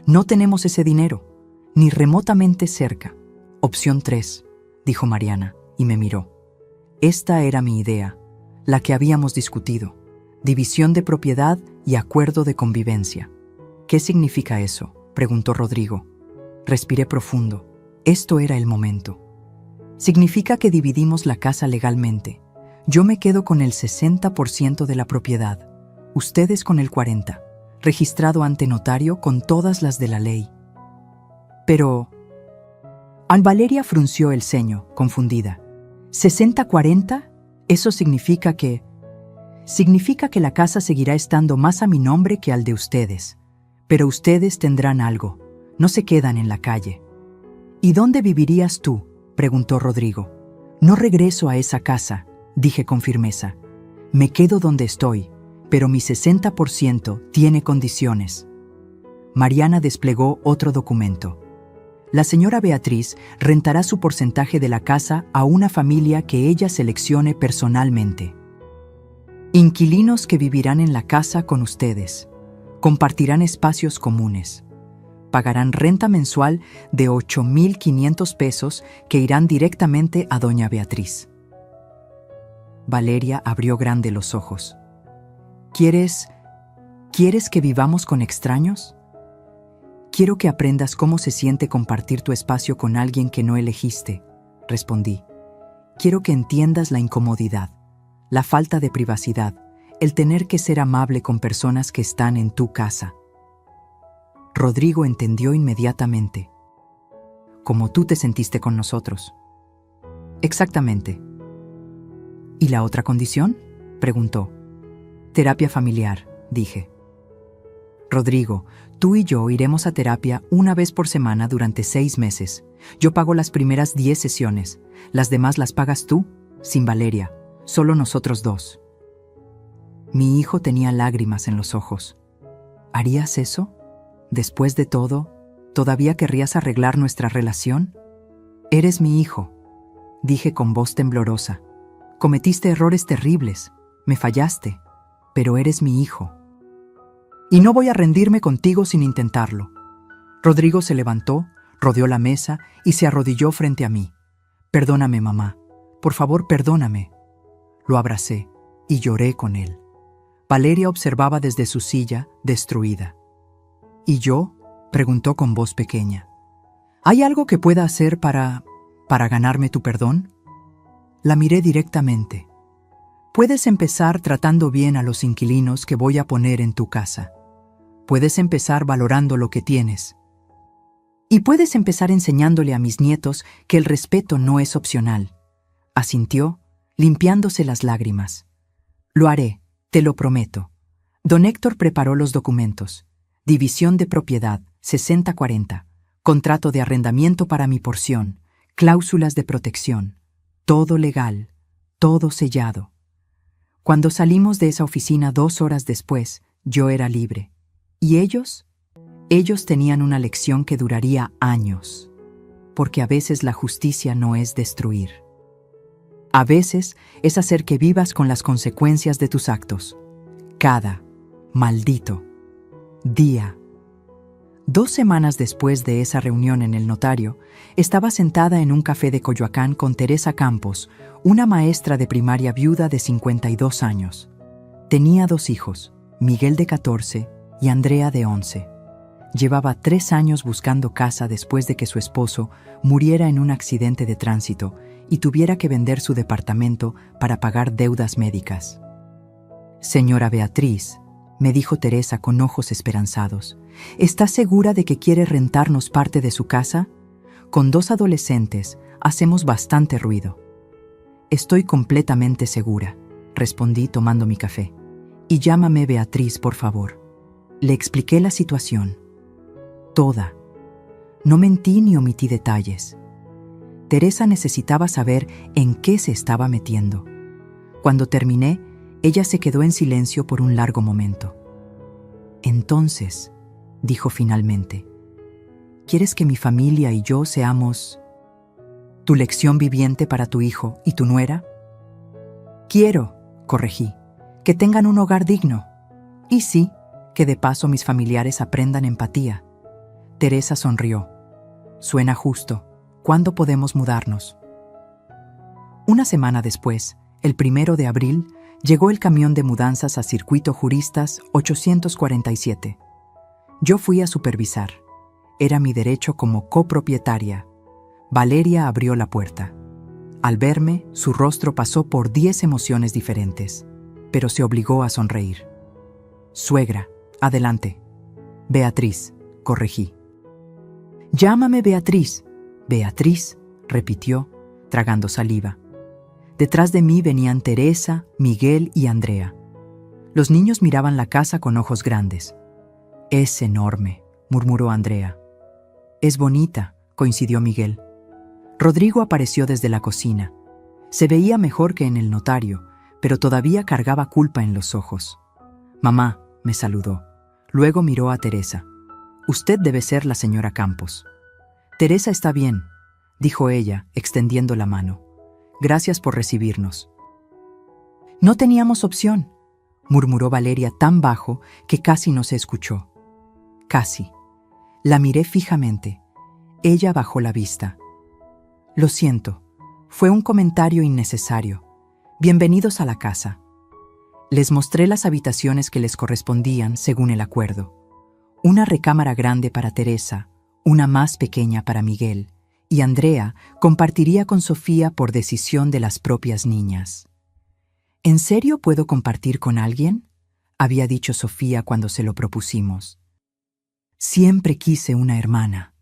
No tenemos ese dinero, ni remotamente cerca. Opción 3, dijo Mariana, y me miró. Esta era mi idea, la que habíamos discutido. División de propiedad y acuerdo de convivencia. ¿Qué significa eso?, preguntó Rodrigo. Respiré profundo. Esto era el momento. Significa que dividimos la casa legalmente. Yo me quedo con el 60% de la propiedad, ustedes con el 40%, registrado ante notario con todas las de la ley. Pero... Valeria frunció el ceño, confundida. ¿60-40? Eso significa que... Significa que la casa seguirá estando más a mi nombre que al de ustedes. Pero ustedes tendrán algo. No se quedan en la calle. ¿Y dónde vivirías tú?, preguntó Rodrigo. No regreso a esa casa, dije con firmeza. Me quedo donde estoy, pero mi 60% tiene condiciones. Mariana desplegó otro documento. La señora Beatriz rentará su porcentaje de la casa a una familia que ella seleccione personalmente. Inquilinos que vivirán en la casa con ustedes. Compartirán espacios comunes. Pagarán renta mensual de 8.500 pesos que irán directamente a doña Beatriz. Valeria abrió grande los ojos. ¿Quieres que vivamos con extraños? Quiero que aprendas cómo se siente compartir tu espacio con alguien que no elegiste, respondí. Quiero que entiendas la incomodidad, la falta de privacidad, el tener que ser amable con personas que están en tu casa. Rodrigo entendió inmediatamente. Como tú te sentiste con nosotros. Exactamente. ¿Y la otra condición?, preguntó. Terapia familiar, dije. Rodrigo, tú y yo iremos a terapia una vez por semana durante 6 meses. Yo pago las primeras 10 sesiones. Las demás las pagas tú, sin Valeria. Solo nosotros 2. Mi hijo tenía lágrimas en los ojos. ¿Harías eso? Después de todo, ¿todavía querrías arreglar nuestra relación? Eres mi hijo, dije con voz temblorosa. Cometiste errores terribles, me fallaste, pero eres mi hijo. Y no voy a rendirme contigo sin intentarlo. Rodrigo se levantó, Rodeó la mesa y se arrodilló frente a mí. «Perdóname, mamá. Por favor, perdóname». Lo abracé y lloré con él. Valeria observaba desde su silla, destruida. «¿Y yo?», preguntó con voz pequeña. «¿Hay algo que pueda hacer para ganarme tu perdón?». La miré directamente. «Puedes empezar tratando bien a los inquilinos que voy a poner en tu casa. Puedes empezar valorando lo que tienes. Y puedes empezar enseñándole a mis nietos que el respeto no es opcional», asintió, limpiándose las lágrimas. «Lo haré, te lo prometo». Don Héctor preparó los documentos. División de propiedad, 60-40. Contrato de arrendamiento para mi porción. Cláusulas de protección. Todo legal, todo sellado. Cuando salimos de esa oficina 2 horas después, yo era libre. ¿Y ellos? Ellos tenían una lección que duraría años. Porque a veces la justicia no es destruir. A veces es hacer que vivas con las consecuencias de tus actos. Cada maldito día. 2 semanas después de esa reunión en el notario, estaba sentada en un café de Coyoacán con Teresa Campos, una maestra de primaria viuda de 52 años. Tenía 2 hijos, Miguel de 14 y Andrea de 11. Llevaba 3 años buscando casa después de que su esposo muriera en un accidente de tránsito y tuviera que vender su departamento para pagar deudas médicas. «Señora Beatriz», me dijo Teresa con ojos esperanzados, «¿está segura de que quiere rentarnos parte de su casa? Con 2 adolescentes hacemos bastante ruido». «Estoy completamente segura», respondí tomando mi café. «Y llámame Beatriz, por favor». Le expliqué la situación. Toda. No mentí ni omití detalles. Teresa necesitaba saber en qué se estaba metiendo. Cuando terminé, ella se quedó en silencio por un largo momento. «Entonces», dijo finalmente, «¿quieres que mi familia y yo seamos tu lección viviente para tu hijo y tu nuera?» «Quiero», corregí, «que tengan un hogar digno. Y sí, que de paso mis familiares aprendan empatía». Teresa sonrió. «Suena justo. ¿Cuándo podemos mudarnos?». Una semana después, el 1 de abril, llegó el camión de mudanzas a Circuito Juristas 847. Yo fui a supervisar. Era mi derecho como copropietaria. Valeria abrió la puerta. Al verme, su rostro pasó por 10 emociones diferentes, pero se obligó a sonreír. «Suegra, adelante». «Beatriz», corregí. «Llámame Beatriz». «Beatriz», repitió, tragando saliva. Detrás de mí venían Teresa, Miguel y Andrea. Los niños miraban la casa con ojos grandes. «Es enorme», murmuró Andrea. «Es bonita», coincidió Miguel. Rodrigo apareció desde la cocina. Se veía mejor que en el notario, pero todavía cargaba culpa en los ojos. «Mamá», me saludó. Luego miró a Teresa. «Usted debe ser la señora Campos». «Teresa está bien», dijo ella, extendiendo la mano. «Gracias por recibirnos». «No teníamos opción», murmuró Valeria tan bajo que casi no se escuchó. Casi. La miré fijamente. Ella bajó la vista. «Lo siento, fue un comentario innecesario. Bienvenidos a la casa». Les mostré las habitaciones que les correspondían según el acuerdo. Una recámara grande para Teresa, una más pequeña para Miguel, y Andrea compartiría con Sofía por decisión de las propias niñas. «¿En serio puedo compartir con alguien?», había dicho Sofía cuando se lo propusimos. «Siempre quise una hermana».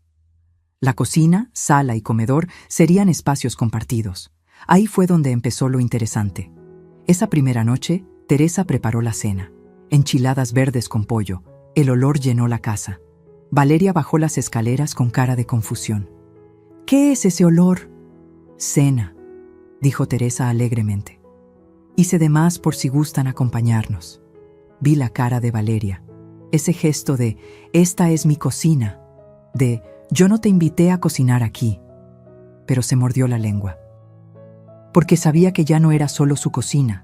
La cocina, sala y comedor serían espacios compartidos. Ahí fue donde empezó lo interesante. Esa primera noche, Teresa preparó la cena. Enchiladas verdes con pollo. El olor llenó la casa. Valeria bajó las escaleras con cara de confusión. «¿Qué es ese olor?». «Cena», dijo Teresa alegremente. «Hice de más por si gustan acompañarnos». Vi la cara de Valeria. Ese gesto de «esta es mi cocina», de «yo no te invité a cocinar aquí». Pero se mordió la lengua. Porque sabía que ya no era solo su cocina.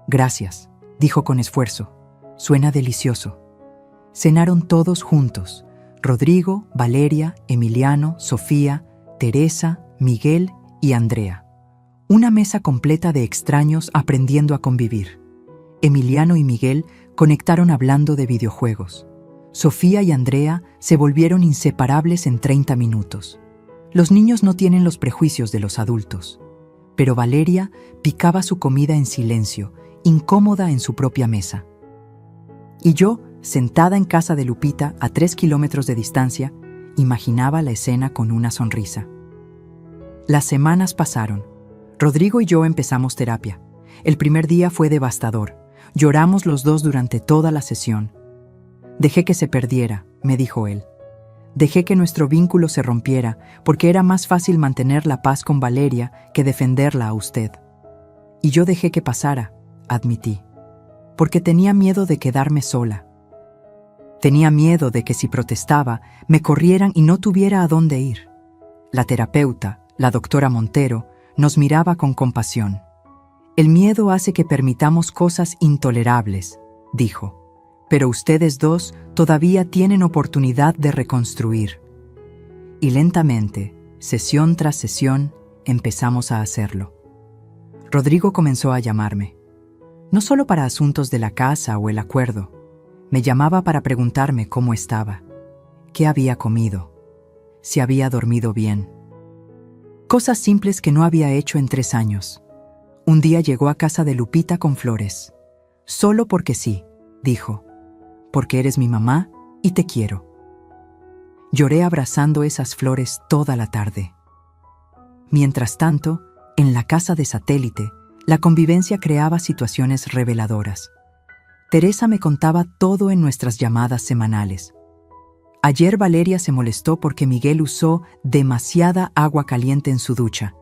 «Gracias», dijo con esfuerzo. «Suena delicioso». Cenaron todos juntos. Rodrigo, Valeria, Emiliano, Sofía, Teresa, Miguel y Andrea. Una mesa completa de extraños aprendiendo a convivir. Emiliano y Miguel conectaron hablando de videojuegos. Sofía y Andrea se volvieron inseparables en 30 minutos. Los niños no tienen los prejuicios de los adultos. Pero Valeria picaba su comida en silencio, incómoda en su propia mesa. Y yo, sentada en casa de Lupita a 3 kilómetros de distancia, imaginaba la escena con una sonrisa. Las semanas pasaron. Rodrigo y yo empezamos terapia. El primer día fue devastador. Lloramos los dos durante toda la sesión. Dejé que se perdiera, me dijo él. Dejé que nuestro vínculo se rompiera porque era más fácil mantener la paz con Valeria que defenderla a usted. Y yo dejé que pasara, admití, porque tenía miedo de quedarme sola. Tenía miedo de que si protestaba, me corrieran y no tuviera a dónde ir. La terapeuta, la doctora Montero, nos miraba con compasión. El miedo hace que permitamos cosas intolerables, dijo. Pero ustedes dos todavía tienen oportunidad de reconstruir. Y lentamente, sesión tras sesión, empezamos a hacerlo. Rodrigo comenzó a llamarme. No solo para asuntos de la casa o el acuerdo. Me llamaba para preguntarme cómo estaba, qué había comido, si había dormido bien. Cosas simples que no había hecho en 3 años. Un día llegó a casa de Lupita con flores. Solo porque sí, dijo. Porque eres mi mamá y te quiero. Lloré abrazando esas flores toda la tarde. Mientras tanto, en la casa de satélite, la convivencia creaba situaciones reveladoras. Teresa me contaba todo en nuestras llamadas semanales. Ayer Valeria se molestó porque Miguel usó demasiada agua caliente en su ducha,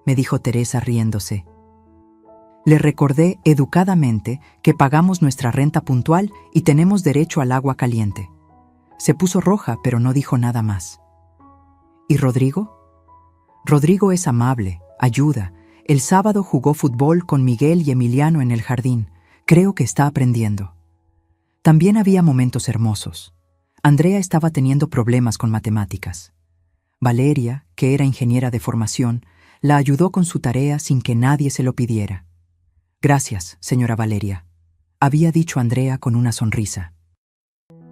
me dijo Teresa riéndose. Le recordé educadamente que pagamos nuestra renta puntual y tenemos derecho al agua caliente. Se puso roja, pero no dijo nada más. ¿Y Rodrigo? Rodrigo es amable, ayuda. El sábado jugó fútbol con Miguel y Emiliano en el jardín. Creo que está aprendiendo. También había momentos hermosos. Andrea estaba teniendo problemas con matemáticas. Valeria, que era ingeniera de formación, la ayudó con su tarea sin que nadie se lo pidiera. Gracias, señora Valeria, había dicho Andrea con una sonrisa.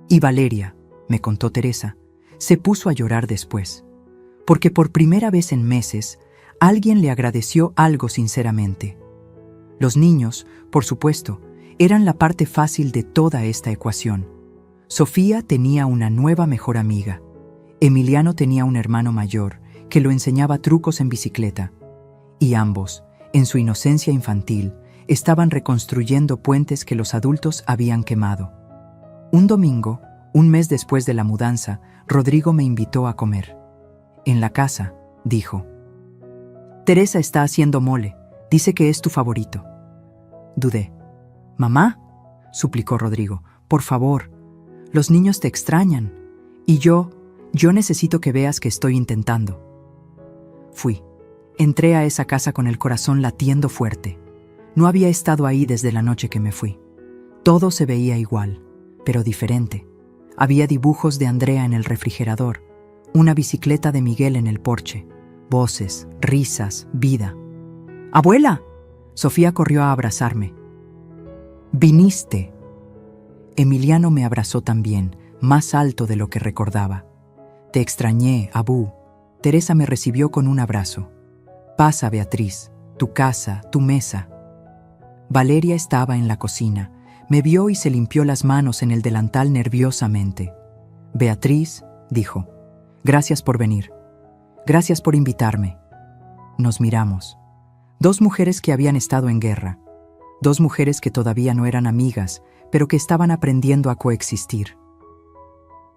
Y Valeria, me contó Teresa, se puso a llorar después, porque por primera vez en meses alguien le agradeció algo sinceramente. Los niños, por supuesto, eran la parte fácil de toda esta ecuación. Sofía tenía una nueva mejor amiga. Emiliano tenía un hermano mayor que lo enseñaba trucos en bicicleta. Y ambos, en su inocencia infantil, estaban reconstruyendo puentes que los adultos habían quemado. Un domingo, un mes después de la mudanza, Rodrigo me invitó a comer. En la casa, dijo. Teresa está haciendo mole, dice que es tu favorito. Dudé. «Mamá», suplicó Rodrigo, «por favor, los niños te extrañan. Y yo necesito que veas que estoy intentando». Fui. Entré a esa casa con el corazón latiendo fuerte. No había estado ahí desde la noche que me fui. Todo se veía igual, pero diferente. Había dibujos de Andrea en el refrigerador, una bicicleta de Miguel en el porche, voces, risas, vida. «¡Abuela!», Sofía corrió a abrazarme. «¡Viniste!». Emiliano me abrazó también, más alto de lo que recordaba. «Te extrañé, Abú». Teresa me recibió con un abrazo. «Pasa, Beatriz, tu casa, tu mesa». Valeria estaba en la cocina. Me vio y se limpió las manos en el delantal nerviosamente. «Beatriz», dijo, «gracias por venir. Gracias por invitarme». Nos miramos. 2 mujeres que habían estado en guerra. 2 mujeres que todavía no eran amigas, pero que estaban aprendiendo a coexistir.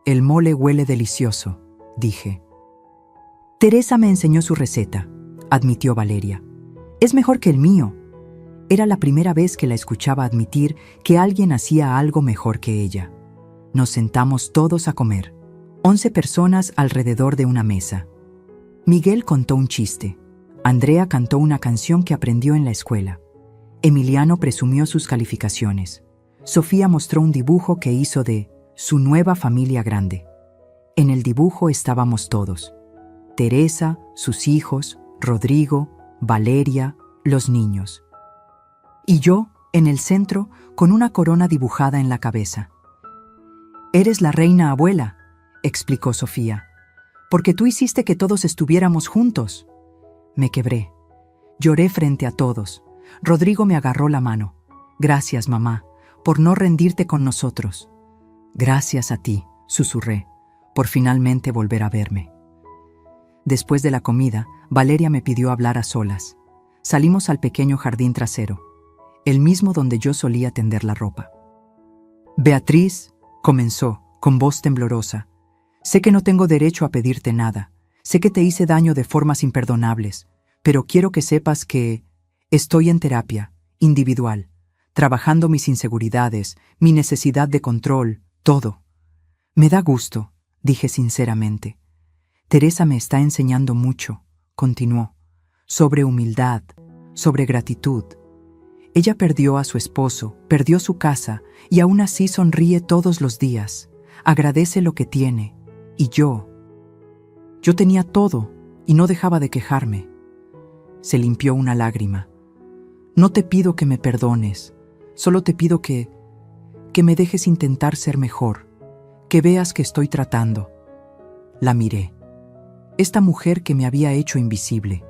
«El mole huele delicioso», dije. «Teresa me enseñó su receta», admitió Valeria. «Es mejor que el mío». Era la primera vez que la escuchaba admitir que alguien hacía algo mejor que ella. Nos sentamos todos a comer, 11 personas alrededor de una mesa. Miguel contó un chiste. Andrea cantó una canción que aprendió en la escuela. Emiliano presumió sus calificaciones. Sofía mostró un dibujo que hizo de su nueva familia grande. En el dibujo estábamos todos: Teresa, sus hijos, Rodrigo, Valeria, los niños. Y yo, en el centro, con una corona dibujada en la cabeza. «Eres la reina abuela», explicó Sofía, «porque tú hiciste que todos estuviéramos juntos». Me quebré. Lloré frente a todos. Rodrigo me agarró la mano. «Gracias, mamá, por no rendirte con nosotros». «Gracias a ti», susurré, «por finalmente volver a verme». Después de la comida, Valeria me pidió hablar a solas. Salimos al pequeño jardín trasero, el mismo donde yo solía tender la ropa. «Beatriz», comenzó, con voz temblorosa, «sé que no tengo derecho a pedirte nada. Sé que te hice daño de formas imperdonables, pero quiero que sepas que estoy en terapia, individual, trabajando mis inseguridades, mi necesidad de control, todo. Me da gusto», dije sinceramente. «Teresa me está enseñando mucho», continuó, «sobre humildad, sobre gratitud. Ella perdió a su esposo, perdió su casa, y aún así sonríe todos los días, agradece lo que tiene. Y yo tenía todo, y no dejaba de quejarme». Se limpió una lágrima. «No te pido que me perdones, solo te pido que me dejes intentar ser mejor, que veas que estoy tratando». La miré. Esta mujer que me había hecho invisible,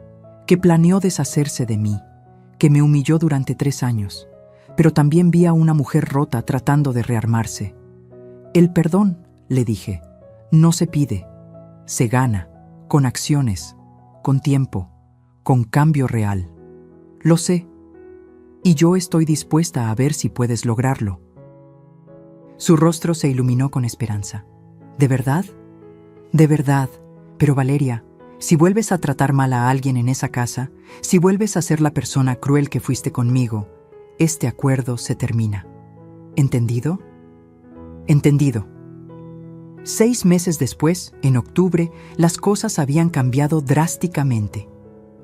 que planeó deshacerse de mí, que me humilló durante 3 años, pero también vi a una mujer rota tratando de rearmarse. «El perdón», le dije, «no se pide, se gana, con acciones, con tiempo, con cambio real. Lo sé, y yo estoy dispuesta a ver si puedes lograrlo». Su rostro se iluminó con esperanza. «¿De verdad?» «De verdad, pero Valeria, si vuelves a tratar mal a alguien en esa casa, si vuelves a ser la persona cruel que fuiste conmigo, este acuerdo se termina. ¿Entendido?» «Entendido». 6 meses después, en octubre, las cosas habían cambiado drásticamente.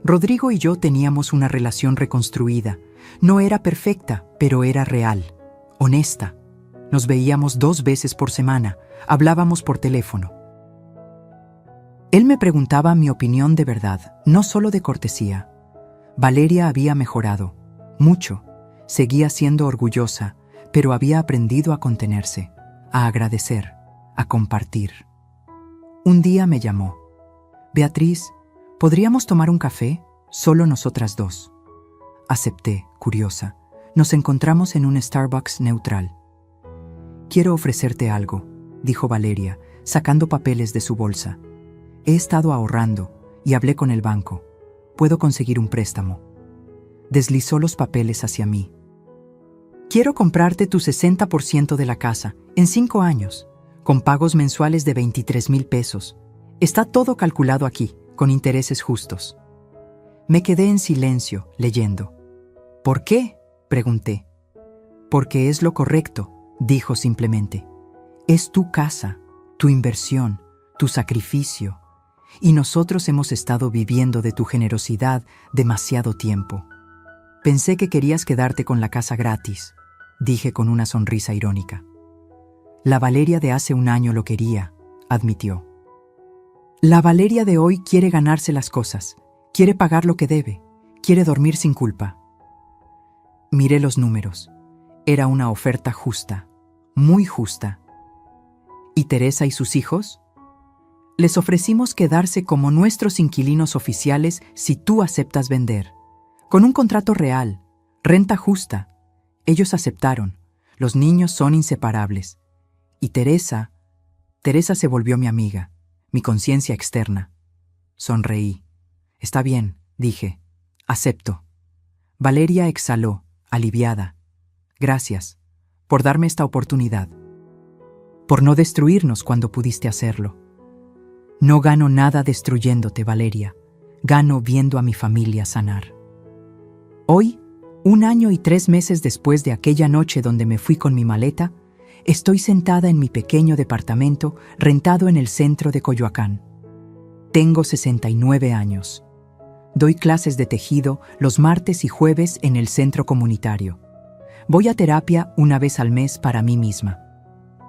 Rodrigo y yo teníamos una relación reconstruida. No era perfecta, pero era real, honesta. Nos veíamos 2 veces por semana, hablábamos por teléfono. Él me preguntaba mi opinión de verdad, no solo de cortesía. Valeria había mejorado, mucho. Seguía siendo orgullosa, pero había aprendido a contenerse, a agradecer, a compartir. Un día me llamó. «Beatriz, ¿podríamos tomar un café? Solo nosotras 2». Acepté, curiosa. Nos encontramos en un Starbucks neutral. «Quiero ofrecerte algo», dijo Valeria, sacando papeles de su bolsa. «He estado ahorrando y hablé con el banco. Puedo conseguir un préstamo». Deslizó los papeles hacia mí. «Quiero comprarte tu 60% de la casa, en 5 años, con pagos mensuales de 23,000 pesos. Está todo calculado aquí, con intereses justos». Me quedé en silencio, leyendo. «¿Por qué?», pregunté. «Porque es lo correcto», dijo simplemente. «Es tu casa, tu inversión, tu sacrificio. Y nosotros hemos estado viviendo de tu generosidad demasiado tiempo. Pensé que querías quedarte con la casa gratis», dije con una sonrisa irónica. «La Valeria de hace 1 año lo quería», admitió. «La Valeria de hoy quiere ganarse las cosas, quiere pagar lo que debe, quiere dormir sin culpa». Miré los números. Era una oferta justa, muy justa. ¿Y Teresa y sus hijos? Les ofrecimos quedarse como nuestros inquilinos oficiales si tú aceptas vender. Con un contrato real, renta justa. Ellos aceptaron. Los niños son inseparables. Y Teresa se volvió mi amiga, mi conciencia externa. Sonreí. «Está bien», dije. «Acepto». Valeria exhaló, aliviada. «Gracias por darme esta oportunidad. Por no destruirnos cuando pudiste hacerlo. No gano nada destruyéndote, Valeria. Gano viendo a mi familia sanar». Hoy, 1 año y 3 meses después de aquella noche donde me fui con mi maleta, estoy sentada en mi pequeño departamento rentado en el centro de Coyoacán. Tengo 69 años. Doy clases de tejido los martes y jueves en el centro comunitario. Voy a terapia 1 vez al mes para mí misma.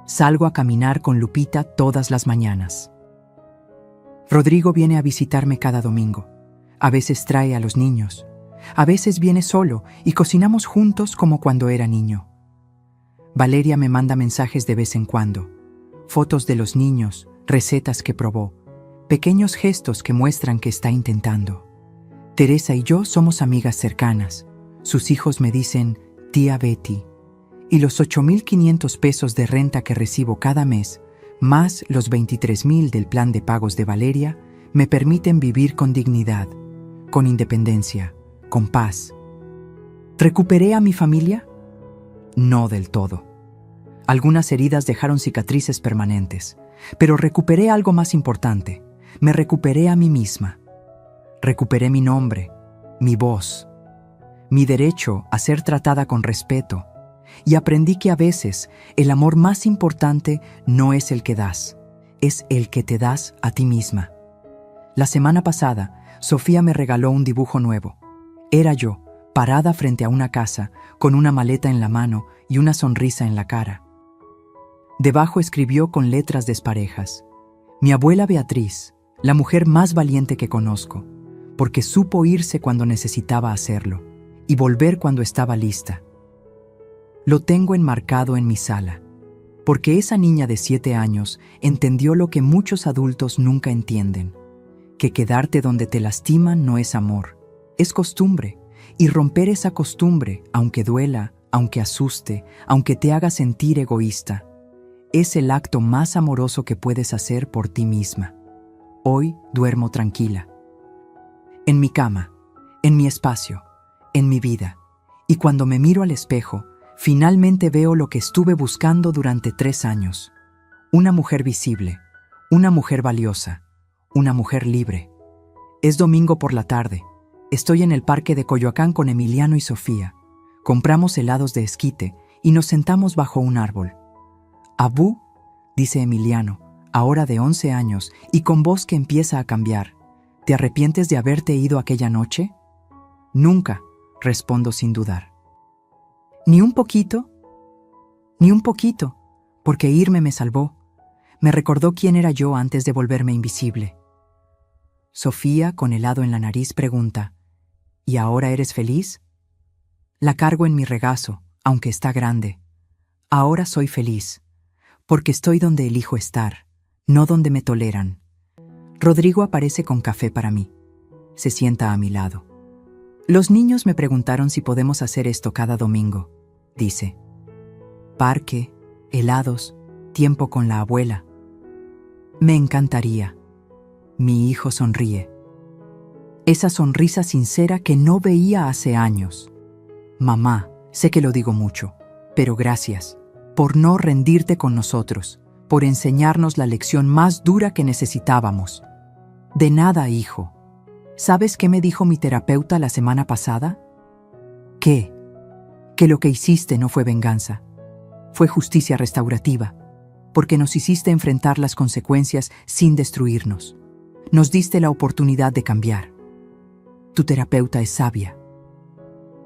Salgo a caminar con Lupita todas las mañanas. Rodrigo viene a visitarme cada domingo. A veces trae a los niños. A veces viene solo y cocinamos juntos como cuando era niño. Valeria me manda mensajes de vez en cuando. Fotos de los niños, recetas que probó, pequeños gestos que muestran que está intentando. Teresa y yo somos amigas cercanas. Sus hijos me dicen tía Betty. Y los 8,500 pesos de renta que recibo cada mes, más los 23,000 del plan de pagos de Valeria, me permiten vivir con dignidad, con independencia, con paz. ¿Recuperé a mi familia? No del todo. Algunas heridas dejaron cicatrices permanentes, pero recuperé algo más importante. Me recuperé a mí misma. Recuperé mi nombre, mi voz, mi derecho a ser tratada con respeto, y aprendí que a veces el amor más importante no es el que das, es el que te das a ti misma. La semana pasada, Sofía me regaló un dibujo nuevo. Era yo, parada frente a una casa, con una maleta en la mano y una sonrisa en la cara. Debajo escribió con letras desparejas: mi abuela Beatriz, la mujer más valiente que conozco, porque supo irse cuando necesitaba hacerlo y volver cuando estaba lista. Lo tengo enmarcado en mi sala, porque esa niña de 7 años entendió lo que muchos adultos nunca entienden, que quedarte donde te lastiman no es amor, es costumbre, y romper esa costumbre, aunque duela, aunque asuste, aunque te haga sentir egoísta, es el acto más amoroso que puedes hacer por ti misma. Hoy duermo tranquila. En mi cama, en mi espacio, en mi vida, y cuando me miro al espejo, finalmente veo lo que estuve buscando durante 3 años. Una mujer visible, una mujer valiosa, una mujer libre. Es domingo por la tarde. Estoy en el parque de Coyoacán con Emiliano y Sofía. Compramos helados de esquite y nos sentamos bajo un árbol. «Abú», dice Emiliano, ahora de 11 años y con voz que empieza a cambiar, «¿te arrepientes de haberte ido aquella noche?» «Nunca», respondo sin dudar. «¿Ni un poquito?» «Ni un poquito, porque irme me salvó. Me recordó quién era yo antes de volverme invisible». Sofía, con helado en la nariz, pregunta: «¿Y ahora eres feliz?» La cargo en mi regazo, aunque está grande. Ahora soy feliz, porque estoy donde elijo estar, no donde me toleran. Rodrigo aparece con café para mí. Se sienta a mi lado. «Los niños me preguntaron si podemos hacer esto cada domingo», dice. «Parque, helados, tiempo con la abuela». «Me encantaría». Mi hijo sonríe. Esa sonrisa sincera que no veía hace años. «Mamá, sé que lo digo mucho, pero gracias por no rendirte con nosotros, por enseñarnos la lección más dura que necesitábamos». «De nada, hijo. ¿Sabes qué me dijo mi terapeuta la semana pasada?» «¿Qué?» «Que lo que hiciste no fue venganza, fue justicia restaurativa, porque nos hiciste enfrentar las consecuencias sin destruirnos. Nos diste la oportunidad de cambiar. Tu terapeuta es sabia».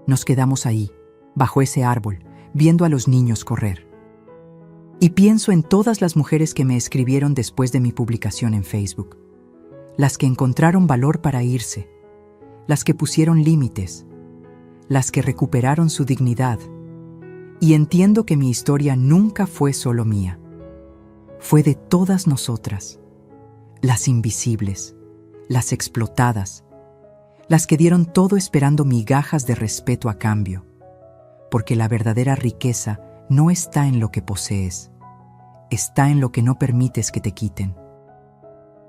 Nos quedamos ahí, bajo ese árbol, viendo a los niños correr. Y pienso en todas las mujeres que me escribieron después de mi publicación en Facebook. Las que encontraron valor para irse, las que pusieron límites, las que recuperaron su dignidad. Y entiendo que mi historia nunca fue solo mía. Fue de todas nosotras. Las invisibles, las explotadas, las que dieron todo esperando migajas de respeto a cambio, porque la verdadera riqueza no está en lo que posees, está en lo que no permites que te quiten.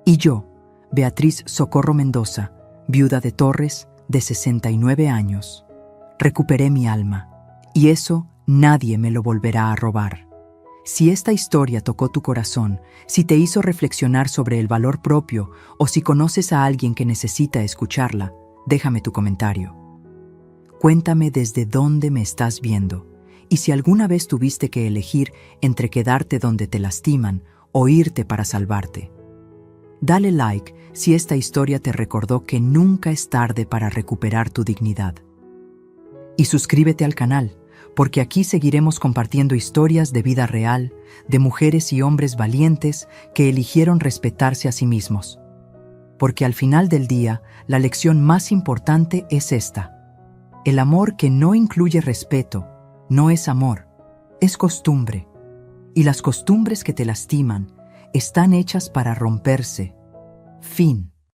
Y yo, Beatriz Socorro Mendoza, viuda de Torres, de 69 años, recuperé mi alma, y eso nadie me lo volverá a robar. Si esta historia tocó tu corazón, si te hizo reflexionar sobre el valor propio o si conoces a alguien que necesita escucharla, déjame tu comentario. Cuéntame desde dónde me estás viendo y si alguna vez tuviste que elegir entre quedarte donde te lastiman o irte para salvarte. Dale like si esta historia te recordó que nunca es tarde para recuperar tu dignidad. Y suscríbete al canal, porque aquí seguiremos compartiendo historias de vida real, de mujeres y hombres valientes que eligieron respetarse a sí mismos. Porque al final del día, la lección más importante es esta: el amor que no incluye respeto no es amor, es costumbre. Y las costumbres que te lastiman están hechas para romperse. Fin.